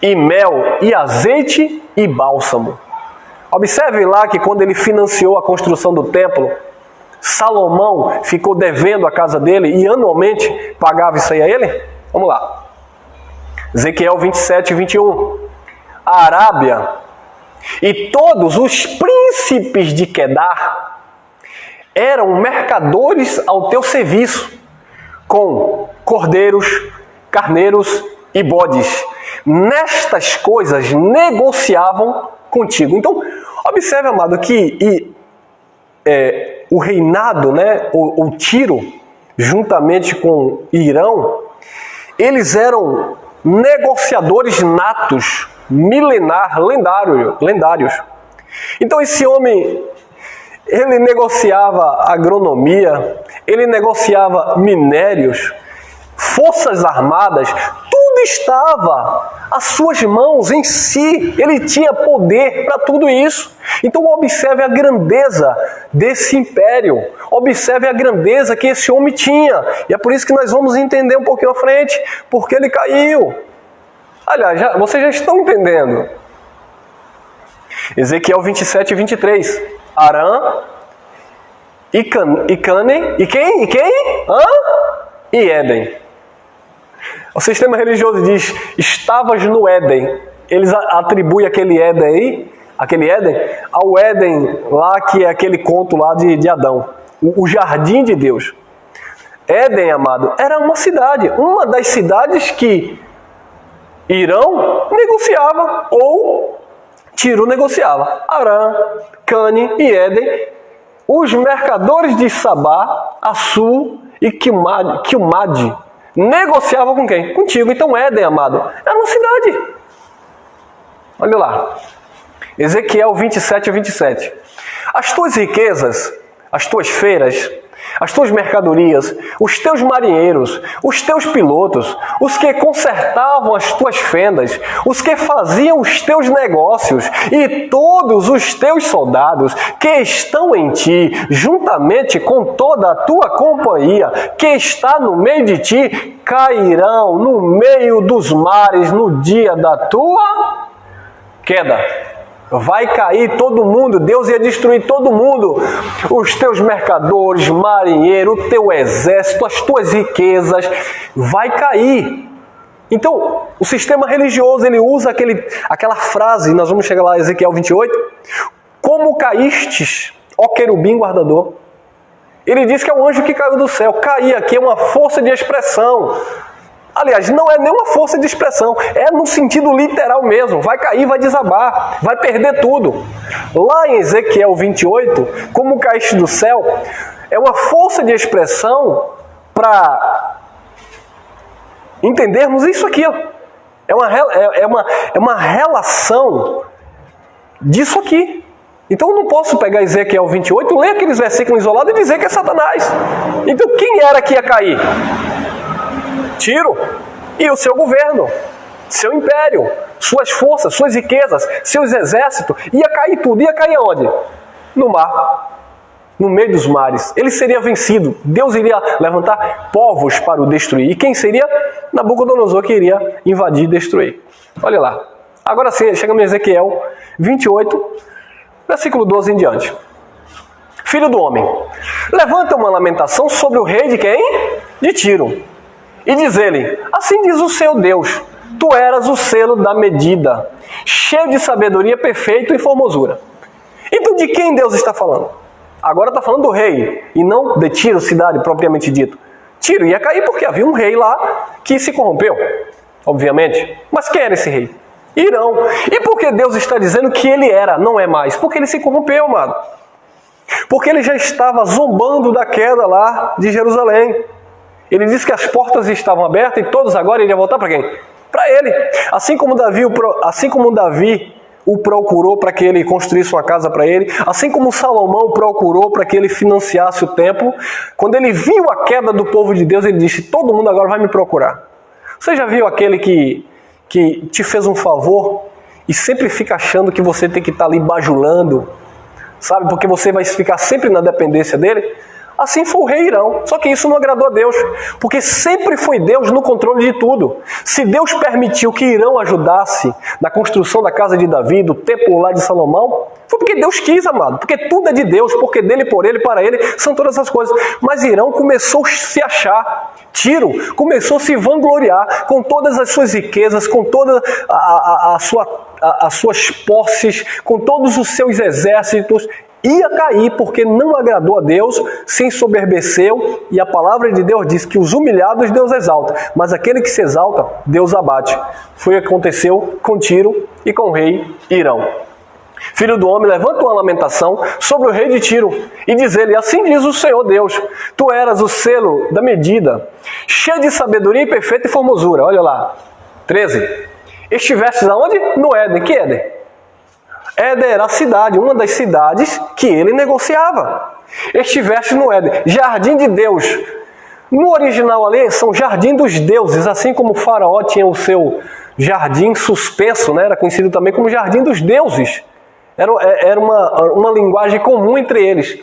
e mel e azeite e bálsamo. Observe lá que quando ele financiou a construção do templo, Salomão ficou devendo a casa dele e anualmente pagava isso aí a ele? Vamos lá. Ezequiel 27:21. A Arábia e todos os príncipes de Quedar eram mercadores ao teu serviço, com cordeiros, carneiros e bodes. Nestas coisas negociavam contigo. Então, observe, amado, que o reinado, né, o Tiro, juntamente com Irão, eles eram negociadores natos, milenar, lendários. Então esse homem, ele negociava agronomia, ele negociava minérios, forças armadas, tudo estava às suas mãos em si. Ele tinha poder para tudo isso. Então observe a grandeza desse império, observe a grandeza que esse homem tinha. E é por isso que nós vamos entender um pouquinho à frente, porque ele caiu. Aliás, vocês já estão entendendo. Ezequiel 27:23. Arã, e Cane, e quem? E Éden. O sistema religioso diz, estavas no Éden. Eles atribuem aquele Éden ao Éden lá, que é aquele conto lá de Adão. O jardim de Deus. Éden, amado, era uma cidade. Uma das cidades que Irão negociava, ou Tiro negociava. Arã, Cane e Éden, os mercadores de Sabá, Assur e Quilmade, negociavam com quem? Contigo. Então Éden, amado, era uma cidade. Olha lá. Ezequiel 27:27. As tuas riquezas, as tuas feiras, as tuas mercadorias, os teus marinheiros, os teus pilotos, os que consertavam as tuas fendas, os que faziam os teus negócios e todos os teus soldados que estão em ti, juntamente com toda a tua companhia que está no meio de ti, cairão no meio dos mares no dia da tua queda. Vai cair todo mundo, Deus ia destruir todo mundo, os teus mercadores, marinheiro, o teu exército, as tuas riquezas, vai cair. Então, o sistema religioso, ele usa aquela frase, nós vamos chegar lá, Ezequiel 28, como caístes, ó querubim guardador. Ele diz que é o anjo que caiu do céu. Cair aqui é uma força de expressão. Aliás, não é nenhuma força de expressão, é no sentido literal mesmo. Vai cair, vai desabar, vai perder tudo. Lá em Ezequiel 28, como caíste do céu, é uma força de expressão para entendermos isso aqui. É uma relação disso aqui. Então eu não posso pegar Ezequiel 28, ler aqueles versículos isolados e dizer que é Satanás. Então quem era que ia cair? Tiro e o seu governo, seu império, suas forças, suas riquezas, seus exércitos, ia cair tudo. Ia cair aonde? No mar. no meio dos mares. Ele seria vencido. Deus iria levantar povos para o destruir. E quem seria? Nabucodonosor, que iria invadir e destruir. Olha lá. Agora sim, chegamos em Ezequiel 28, versículo 12 em diante. Filho do homem, levanta uma lamentação sobre o rei de quem? De Tiro. E diz ele, assim diz o seu Deus, tu eras o selo da medida, cheio de sabedoria, perfeito e formosura. Então de quem Deus está falando? Agora está falando do rei, e não de Tiro, cidade propriamente dito. Tiro ia cair porque havia um rei lá que se corrompeu, obviamente. Mas quem era esse rei? Irão. E por que Deus está dizendo que ele era, não é mais? Porque ele se corrompeu, amado. Porque ele já estava zombando da queda lá de Jerusalém. Ele disse que as portas estavam abertas e todos agora iriam voltar para quem? Para ele. Assim como Davi o procurou para que ele construísse uma casa para ele, assim como Salomão procurou para que ele financiasse o templo, quando ele viu a queda do povo de Deus, ele disse, todo mundo agora vai me procurar. Você já viu aquele que te fez um favor e sempre fica achando que você tem que estar ali bajulando, sabe? Porque você vai ficar sempre na dependência dele. Assim foi o rei Irão. Só que isso não agradou a Deus, porque sempre foi Deus no controle de tudo. Se Deus permitiu que Irão ajudasse na construção da casa de Davi, do templo lá de Salomão, foi porque Deus quis, amado. Porque tudo é de Deus, porque dele, por ele, para ele, são todas essas coisas. Mas Irão começou a se achar. Tiro começou a se vangloriar com todas as suas riquezas, com todas as suas posses, com todos os seus exércitos. Ia cair porque não agradou a Deus, se ensoberbeceu, e a palavra de Deus diz que os humilhados Deus exalta, mas aquele que se exalta, Deus abate. Foi o que aconteceu com Tiro e com o rei Irão. Filho do homem, levanta uma lamentação sobre o rei de Tiro e diz ele, assim diz o Senhor Deus, tu eras o selo da medida, cheio de sabedoria e perfeita e formosura. Olha lá, 13. Estivestes aonde? No Éden. Que Éden? Éden era a cidade, uma das cidades que ele negociava. Estiveste no Éden, jardim de Deus. No original ali são jardim dos deuses, assim como o faraó tinha o seu jardim suspenso, né? Era conhecido também como jardim dos deuses. Era uma linguagem comum entre eles.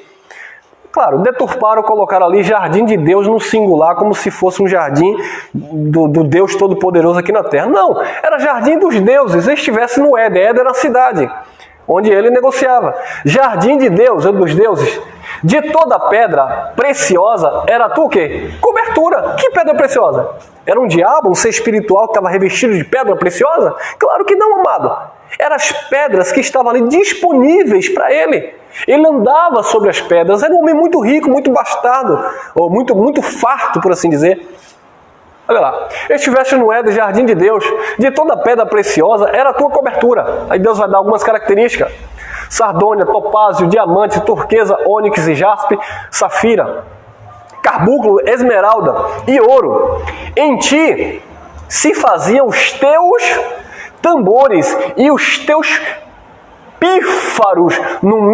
Claro, deturparam, colocaram ali jardim de Deus no singular, como se fosse um jardim do Deus Todo-Poderoso aqui na Terra. Não, era jardim dos deuses, estivesse no Éden. Éden era a cidade onde ele negociava. Jardim de Deus, dos deuses. De toda pedra preciosa, era tu o quê? Cobertura. Que pedra preciosa? Era um diabo, um ser espiritual que estava revestido de pedra preciosa? Claro que não, amado. Eram as pedras que estavam ali disponíveis para ele. Ele andava sobre as pedras. Era um homem muito rico, muito bastardo, ou muito farto, por assim dizer. Olha lá, estiveste no Éden, jardim de Deus, de toda pedra preciosa, era a tua cobertura. Aí Deus vai dar algumas características. Sardônia, topázio, diamante, turquesa, ônix e jaspe, safira, carbúnculo, esmeralda e ouro. Em ti se faziam os teus tambores e os teus pífaros no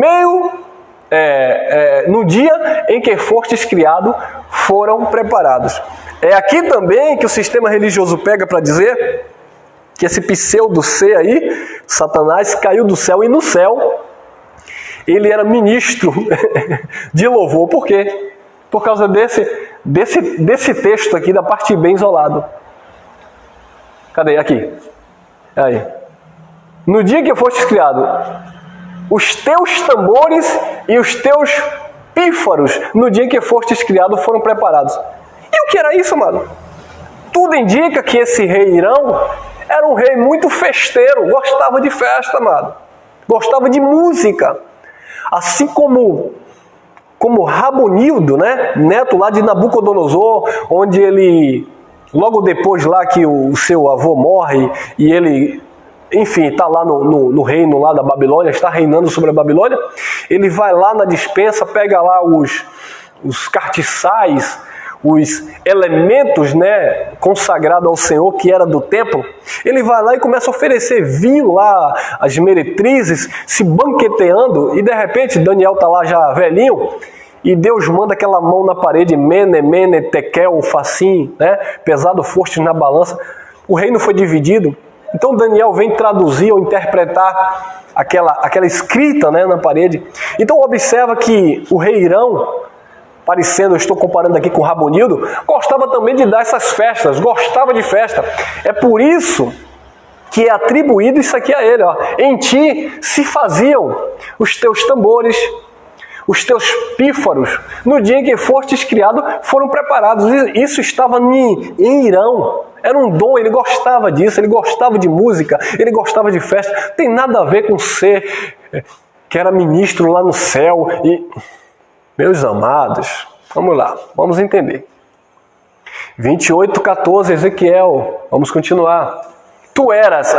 dia em que fostes criado, foram preparados. É aqui também que o sistema religioso pega para dizer que esse pseudo-ser aí, Satanás, caiu do céu, e no céu ele era ministro de louvor. Por quê? Por causa desse texto aqui, da parte bem isolado. Cadê? Aqui. Aí. No dia que fostes criado, os teus tambores e os teus pífaros, no dia que fostes criado, foram preparados. E o que era isso, mano? Tudo indica que esse rei Irão era um rei muito festeiro, gostava de festa, mano. Gostava de música. Assim como Rabonildo, né? Neto lá de Nabucodonosor, onde ele, logo depois lá que o seu avô morre e ele, enfim, está lá no reino lá da Babilônia, está reinando sobre a Babilônia, ele vai lá na despensa, pega lá os cartiçais, os elementos, né, consagrados ao Senhor, que era do templo. Ele vai lá e começa a oferecer vinho lá, as meretrizes, se banqueteando, e de repente Daniel está lá já velhinho, e Deus manda aquela mão na parede, mene, mene, tekel, facim, né, pesado foste na balança. O reino foi dividido. Então Daniel vem traduzir ou interpretar aquela escrita, né, na parede. Então observa que o rei Irão, parecendo, eu estou comparando aqui com Rabonildo, gostava também de dar essas festas, gostava de festa. É por isso que é atribuído isso aqui a ele. Ó. Em ti se faziam os teus tambores, os teus pífaros, no dia em que fostes criado, foram preparados. Isso estava em Irão. Era um dom, ele gostava disso, ele gostava de música, ele gostava de festa. Tem nada a ver com ser que era ministro lá no céu. E, meus amados, vamos lá, vamos entender. 28:14, Ezequiel, vamos continuar. Tu eras,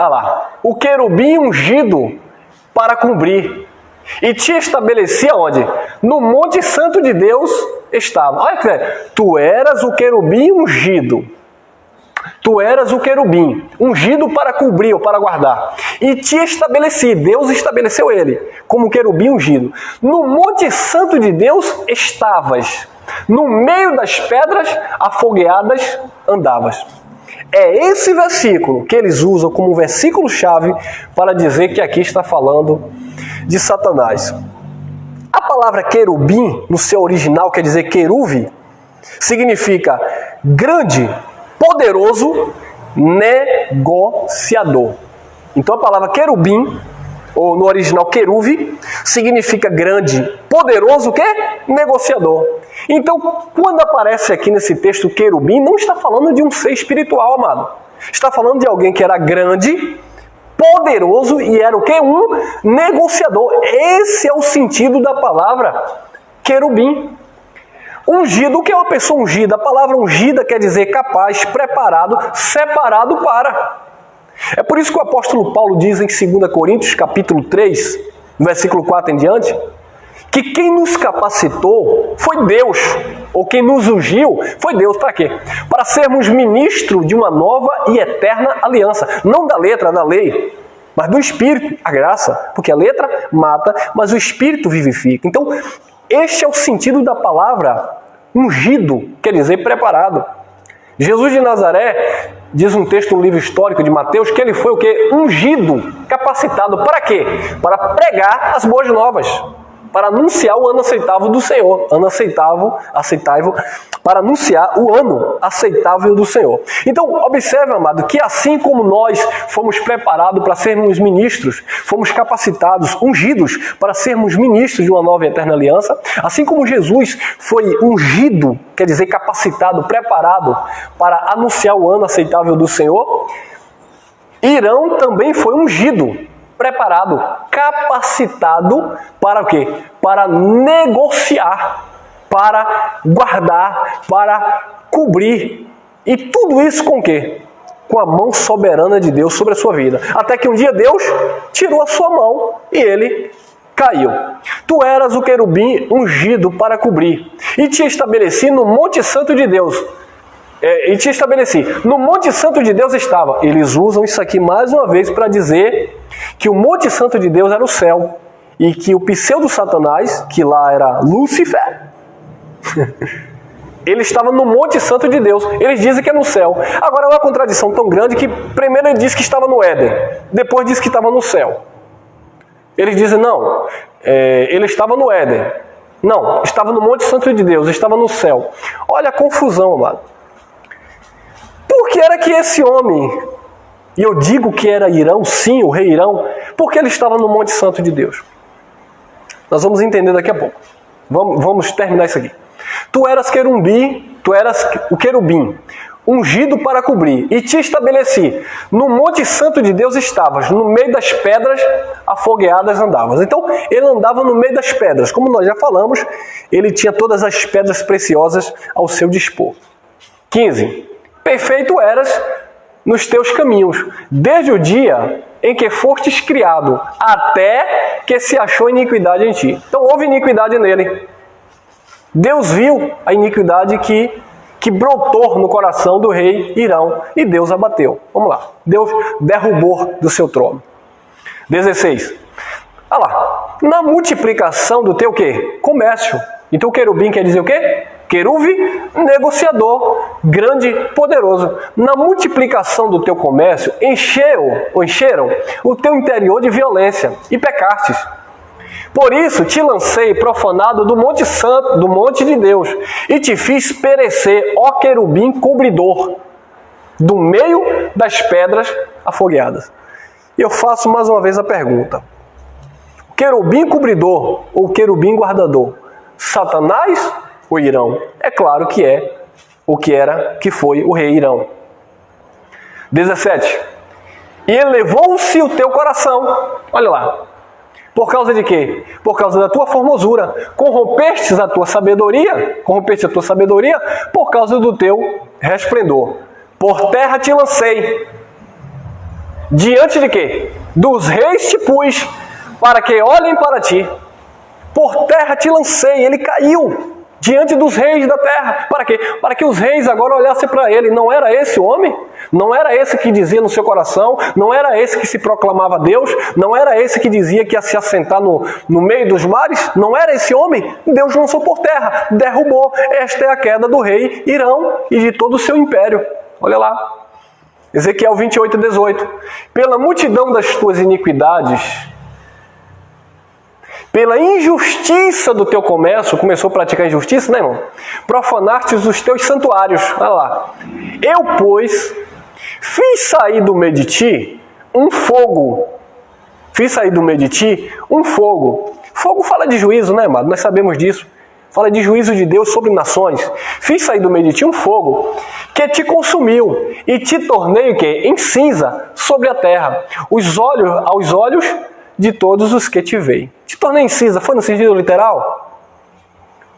o querubim ungido para cobrir. E te estabelecia onde? No Monte Santo de Deus estava. Olha que tu eras o querubim ungido. Tu eras o querubim ungido para cobrir ou para guardar. E te estabeleci, Deus estabeleceu ele como querubim ungido. No Monte Santo de Deus estavas. No meio das pedras afogueadas andavas. É esse versículo que eles usam como versículo-chave para dizer que aqui está falando de Satanás. A palavra querubim, no seu original, quer dizer queruve, significa grande, poderoso, negociador. Então a palavra querubim, ou no original queruve, significa grande, poderoso, o quê? Negociador. Então, quando aparece aqui nesse texto querubim, não está falando de um ser espiritual, amado. Está falando de alguém que era grande, poderoso e era o quê? Um negociador. Esse é o sentido da palavra querubim. Ungido, o que é uma pessoa ungida? A palavra ungida quer dizer capaz, preparado, separado para. É por isso que o apóstolo Paulo diz em 2 Coríntios, capítulo 3, versículo 4 em diante, que quem nos capacitou foi Deus, ou quem nos ungiu foi Deus. Para quê? Para sermos ministros de uma nova e eterna aliança. Não da letra, da lei, mas do Espírito, a graça. Porque a letra mata, mas o Espírito vivifica. Então, este é o sentido da palavra ungido, quer dizer preparado. Jesus de Nazaré, diz um texto no livro histórico de Mateus, que ele foi o quê? Ungido, capacitado. Para quê? Para pregar as boas novas. Para anunciar o ano aceitável do Senhor. Ano aceitável, para anunciar o ano aceitável do Senhor. Então, observe, amado, que assim como nós fomos preparados para sermos ministros, fomos capacitados, ungidos para sermos ministros de uma nova e eterna aliança, assim como Jesus foi ungido, quer dizer, capacitado, preparado para anunciar o ano aceitável do Senhor, Irão também foi ungido, preparado, capacitado para o quê? Para negociar, para guardar, para cobrir. E tudo isso com o quê? Com a mão soberana de Deus sobre a sua vida. Até que um dia Deus tirou a sua mão e ele caiu. Tu eras o querubim ungido para cobrir. E te estabeleci no Monte Santo de Deus. No Monte Santo de Deus estava. Eles usam isso aqui mais uma vez para dizer que o Monte Santo de Deus era o céu e que o pseudo-satanás, que lá era Lúcifer, ele estava no Monte Santo de Deus. Eles dizem que é no céu. Agora é uma contradição tão grande que primeiro ele diz que estava no Éden, depois diz que estava no céu. Eles dizem, não, ele estava no Éden. Não, estava no Monte Santo de Deus, estava no céu. Olha a confusão, amado. Por que era que esse homem, e eu digo que era Irão, sim, o rei Irão, porque ele estava no Monte Santo de Deus? Nós vamos entender daqui a pouco. Vamos terminar isso aqui. Tu eras o querubim, ungido para cobrir, e te estabeleci. No Monte Santo de Deus estavas, no meio das pedras afogueadas andavas. Então, ele andava no meio das pedras. Como nós já falamos, ele tinha todas as pedras preciosas ao seu dispor. 15. Perfeito eras nos teus caminhos, desde o dia em que fostes criado, até que se achou iniquidade em ti. Então houve iniquidade nele. Deus viu a iniquidade que brotou no coração do rei Irão e Deus abateu. Vamos lá. Deus derrubou do seu trono. 16. Olha lá. Na multiplicação do teu quê? Comércio. Então querubim quer dizer o quê? Querube negociador, grande, poderoso. Na multiplicação do teu comércio, encheram o teu interior de violência e pecastes. Por isso te lancei profanado do monte santo, do monte de Deus, e te fiz perecer, ó querubim cobridor, do meio das pedras afogueadas. E eu faço mais uma vez a pergunta: querubim cobridor ou querubim guardador? Satanás ou Irão? É claro que é o que foi o rei Irão. 17. E elevou-se o teu coração. Olha lá. Por causa de quê? Por causa da tua formosura. Corrompestes a tua sabedoria por causa do teu resplendor. Por terra te lancei. Diante de quê? Dos reis te pus, para que olhem para ti. Por terra te lancei. Ele caiu diante dos reis da terra. Para quê? Para que os reis agora olhassem para ele. Não era esse o homem? Não era esse que dizia no seu coração? Não era esse que se proclamava Deus? Não era esse que dizia que ia se assentar no meio dos mares? Não era esse homem? Deus lançou por terra, derrubou. Esta é a queda do rei Irão e de todo o seu império. Olha lá. Ezequiel 28, 18. Pela multidão das tuas iniquidades, pela injustiça do teu comércio, começou a praticar injustiça, né, irmão? Profanastes os teus santuários. Olha lá. Eu, pois, fiz sair do meio de ti um fogo. Fogo fala de juízo, né, amado? Nós sabemos disso. Fala de juízo de Deus sobre nações. Fiz sair do meio de ti um fogo que te consumiu e te tornei o quê? Em cinza sobre a terra. Aos olhos de todos os que te veem. Te tornei em cinza, foi no sentido literal?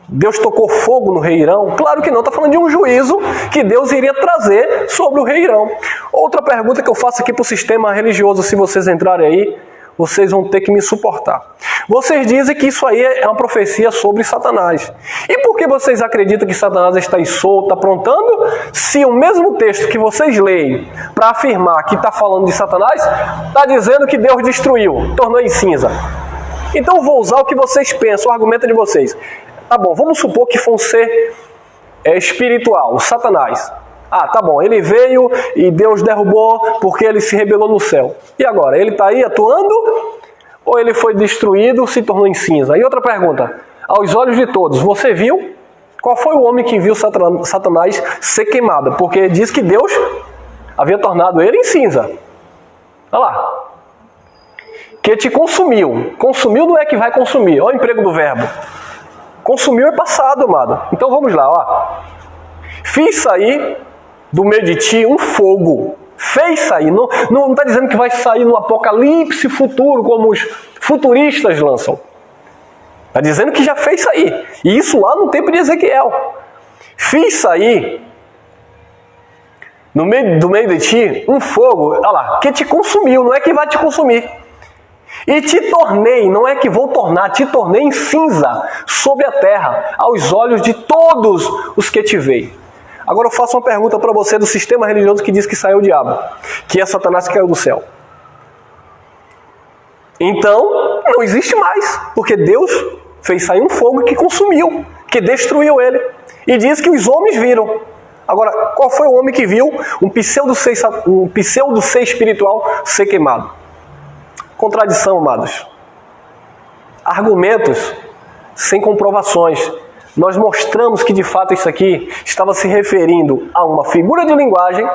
Deus tocou fogo no rei Irão? Claro que não, está falando de um juízo que Deus iria trazer sobre o rei Irão. Outra pergunta que eu faço aqui para o sistema religioso, se vocês entrarem aí, vocês vão ter que me suportar. Vocês dizem que isso aí é uma profecia sobre Satanás. E por que vocês acreditam que Satanás está aí solto, aprontando, se o mesmo texto que vocês leem para afirmar que está falando de Satanás, está dizendo que Deus destruiu, tornou em cinza? Então vou usar o que vocês pensam, o argumento de vocês. Tá bom, vamos supor que foi um ser espiritual, o Satanás. Ah, tá bom, ele veio e Deus derrubou porque ele se rebelou no céu. E agora, ele está aí atuando ou ele foi destruído, se tornou em cinza? E outra pergunta, aos olhos de todos, você viu? Qual foi o homem que viu Satanás ser queimado? Porque diz que Deus havia tornado ele em cinza. Olha lá. Que te consumiu. Consumiu não é que vai consumir. Olha o emprego do verbo. Consumiu é passado, amado. Então vamos lá, ó. Fiz sair do meio de ti um fogo. Fez sair. Não está dizendo que vai sair no apocalipse futuro, como os futuristas lançam. Está dizendo que já fez sair. E isso lá no tempo de Ezequiel. Fiz sair do meio de ti um fogo, olha lá, que te consumiu, não é que vai te consumir. E te tornei, não é que vou tornar, te tornei em cinza sobre a terra, aos olhos de todos os que te veem. Agora eu faço uma pergunta para você do sistema religioso que diz que saiu o diabo, que é Satanás que caiu do céu. Então, não existe mais, porque Deus fez sair um fogo que consumiu, que destruiu ele. E diz que os homens viram. Agora, qual foi o homem que viu um pseudo-ser espiritual ser queimado? Contradição, amados. Argumentos sem comprovações. Nós mostramos que de fato isso aqui estava se referindo a uma figura de linguagem,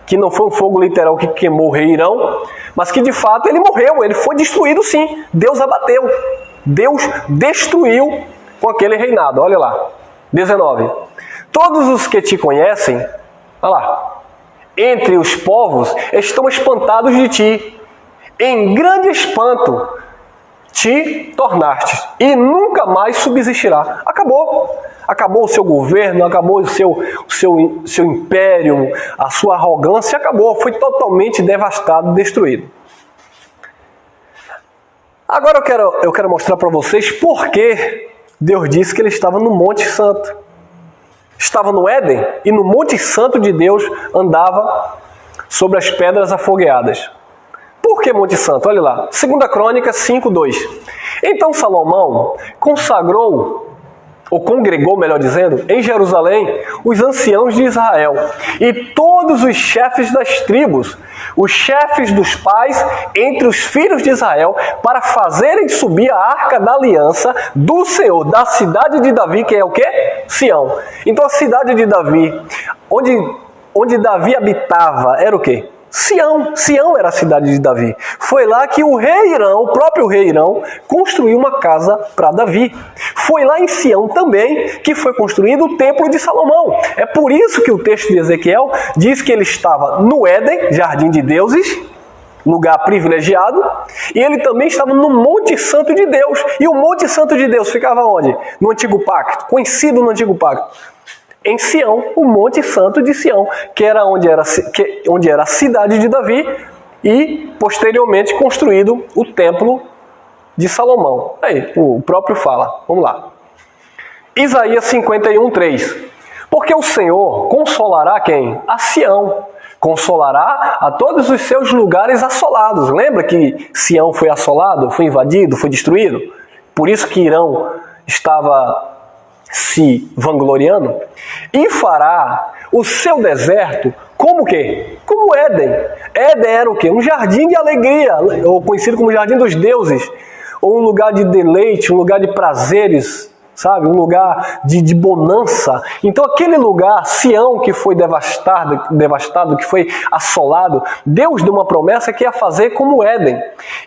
que não foi um fogo literal que queimou o rei Irão, mas que de fato ele morreu, ele foi destruído sim. Deus abateu. Deus destruiu com aquele reinado. Olha lá. 19. Todos os que te conhecem, olha lá, entre os povos estão espantados de ti. Em grande espanto te tornaste e nunca mais subsistirá. Acabou. Acabou o seu governo, acabou o seu império, a sua arrogância, acabou. Foi totalmente devastado, destruído. Agora eu quero mostrar para vocês por que Deus disse que ele estava no Monte Santo. Estava no Éden e no Monte Santo de Deus andava sobre as pedras afogueadas. Por que Monte Santo? Olha lá. 2 Crônicas 5:2. Então Salomão consagrou ou congregou, melhor dizendo, em Jerusalém, os anciãos de Israel e todos os chefes das tribos, os chefes dos pais entre os filhos de Israel, para fazerem subir a arca da aliança do Senhor, da cidade de Davi, que é o quê? Sião. Então a cidade de Davi, onde Davi habitava, era o quê? Sião. Sião era a cidade de Davi. Foi lá que o rei Irão, o próprio rei Irão, construiu uma casa para Davi. Foi lá em Sião também que foi construído o templo de Salomão. É por isso que o texto de Ezequiel diz que ele estava no Éden, jardim de deuses, lugar privilegiado, e ele também estava no Monte Santo de Deus. E o Monte Santo de Deus ficava onde? No Antigo Pacto, conhecido no Antigo Pacto. Em Sião, o Monte Santo de Sião, que era onde era a cidade de Davi e, posteriormente, construído o Templo de Salomão. Aí, o próprio fala. Vamos lá. Isaías 51:3. Porque o Senhor consolará quem? A Sião. Consolará a todos os seus lugares assolados. Lembra que Sião foi assolado, foi invadido, foi destruído? Por isso que Irão estava se vangloriando, e fará o seu deserto como o quê? Como Éden. Éden era o quê? Um jardim de alegria, ou conhecido como jardim dos deuses, ou um lugar de deleite, um lugar de prazeres, sabe? Um lugar de bonança. Então aquele lugar, Sião, que foi devastado, que foi assolado, Deus deu uma promessa que ia fazer como Éden.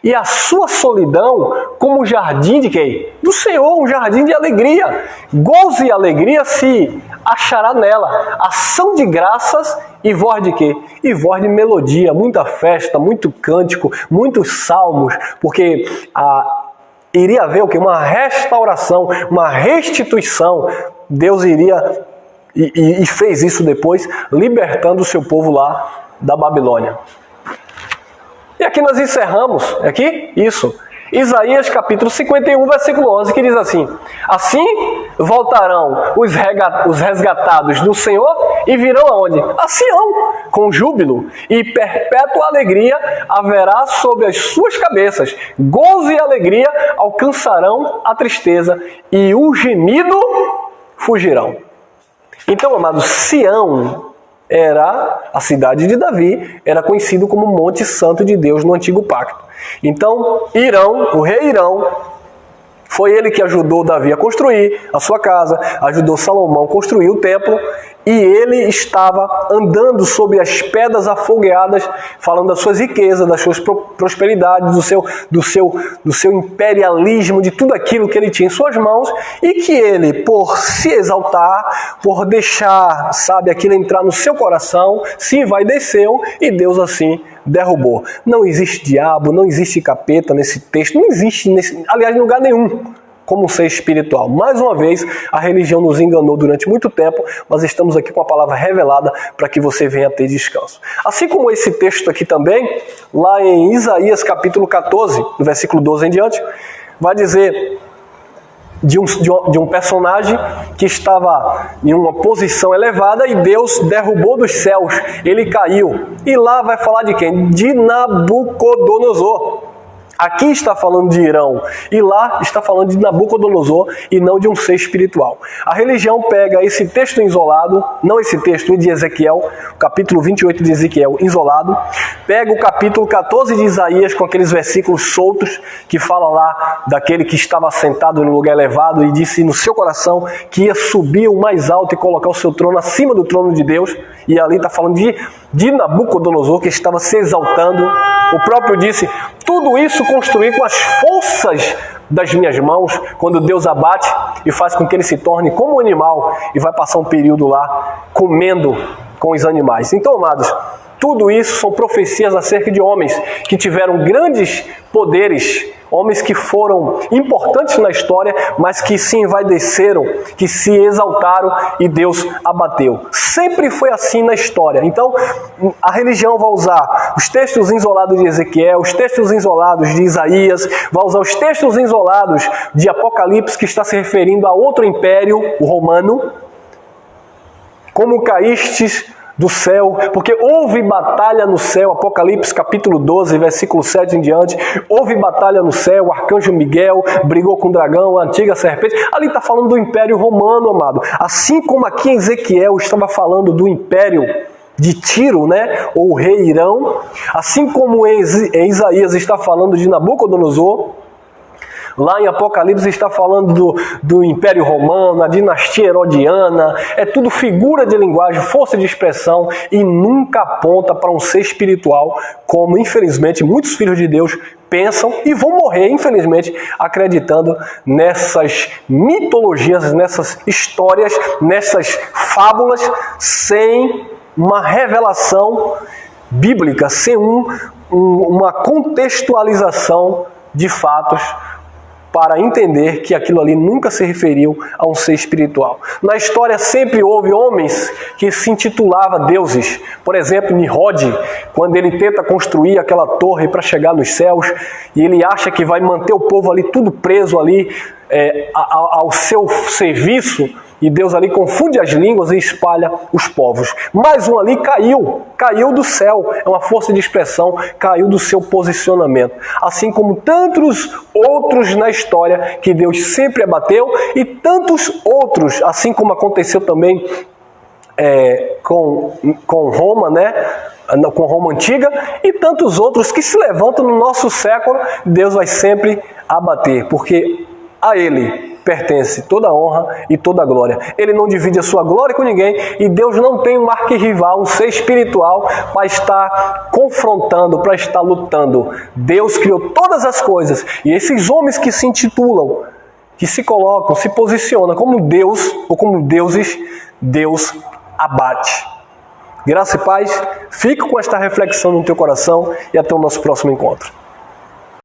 E a sua solidão como um jardim de quem? Do Senhor, um jardim de alegria. Gozo e alegria se achará nela. Ação de graças e voz de quê? E voz de melodia, muita festa, muito cântico, muitos salmos, porque iria haver o quê? Uma restauração, uma restituição. Deus iria e fez isso depois, libertando o seu povo lá da Babilônia. E aqui nós encerramos, aqui, isso. Isaías capítulo 51, versículo 11, que diz assim: assim voltarão os resgatados do Senhor e virão aonde? A Sião, com júbilo e perpétua alegria haverá sobre as suas cabeças. Gozo e alegria alcançarão a tristeza e o gemido fugirão. Então, amados, Sião era a cidade de Davi, era conhecido como Monte Santo de Deus no Antigo Pacto. Então, Irão, o rei Irão, foi ele que ajudou Davi a construir a sua casa, ajudou Salomão a construir o templo, e ele estava andando sobre as pedras afogueadas, falando das suas riquezas, das suas prosperidades, do seu imperialismo, de tudo aquilo que ele tinha em suas mãos, e que ele, por se exaltar, por deixar, sabe, aquilo entrar no seu coração, se envaideceu, e Deus assim derrubou. Não existe diabo, não existe capeta nesse texto, não existe, aliás, em lugar nenhum, como um ser espiritual. Mais uma vez, a religião nos enganou durante muito tempo, mas estamos aqui com a palavra revelada para que você venha ter descanso. Assim como esse texto aqui também, lá em Isaías capítulo 14, do versículo 12 em diante, vai dizer de um personagem que estava em uma posição elevada e Deus derrubou dos céus, ele caiu. E lá vai falar de quem? De Nabucodonosor. Aqui está falando de Irão e lá está falando de Nabucodonosor e não de um ser espiritual. A religião pega esse texto isolado, não esse texto de Ezequiel, o capítulo 28 de Ezequiel isolado, pega o capítulo 14 de Isaías com aqueles versículos soltos que fala lá daquele que estava sentado no lugar elevado e disse no seu coração que ia subir o mais alto e colocar o seu trono acima do trono de Deus. E ali está falando de Nabucodonosor que estava se exaltando. O próprio disse: tudo isso construí com as forças das minhas mãos, quando Deus abate e faz com que ele se torne como um animal e vai passar um período lá comendo com os animais. Então, amados, tudo isso são profecias acerca de homens que tiveram grandes poderes, homens que foram importantes na história, mas que se envaideceram, que se exaltaram e Deus abateu. Sempre foi assim na história. Então, a religião vai usar os textos isolados de Ezequiel, os textos isolados de Isaías, vai usar os textos isolados de Apocalipse, que está se referindo a outro império, o romano. Como caístes do céu, porque houve batalha no céu, Apocalipse capítulo 12, versículo 7 em diante, houve batalha no céu, o arcanjo Miguel brigou com o dragão, a antiga serpente, ali está falando do Império Romano, amado, assim como aqui em Ezequiel estava falando do Império de Tiro, né, ou rei Irão, assim como em Isaías está falando de Nabucodonosor, lá em Apocalipse está falando do Império Romano, a dinastia herodiana, é tudo figura de linguagem, força de expressão e nunca aponta para um ser espiritual, como infelizmente muitos filhos de Deus pensam e vão morrer, infelizmente, acreditando nessas mitologias, nessas histórias, nessas fábulas, sem uma revelação bíblica, sem uma contextualização de fatos, para entender que aquilo ali nunca se referiu a um ser espiritual. Na história sempre houve homens que se intitulavam deuses. Por exemplo, Nimrod, quando ele tenta construir aquela torre para chegar nos céus, e ele acha que vai manter o povo ali tudo preso ali ao seu serviço, e Deus ali confunde as línguas e espalha os povos. Mais um ali caiu do céu, é uma força de expressão, caiu do seu posicionamento. Assim como tantos outros na história que Deus sempre abateu, e tantos outros, assim como aconteceu também com Roma, né? Com Roma antiga, e tantos outros que se levantam no nosso século, Deus vai sempre abater, porque a Ele pertence toda a honra e toda a glória. Ele não divide a sua glória com ninguém, e Deus não tem um arquirrival, um ser espiritual para estar confrontando, para estar lutando. Deus criou todas as coisas, e esses homens que se intitulam, que se colocam, se posicionam como Deus ou como deuses, Deus abate. Graça e paz, fique com esta reflexão no teu coração e até o nosso próximo encontro.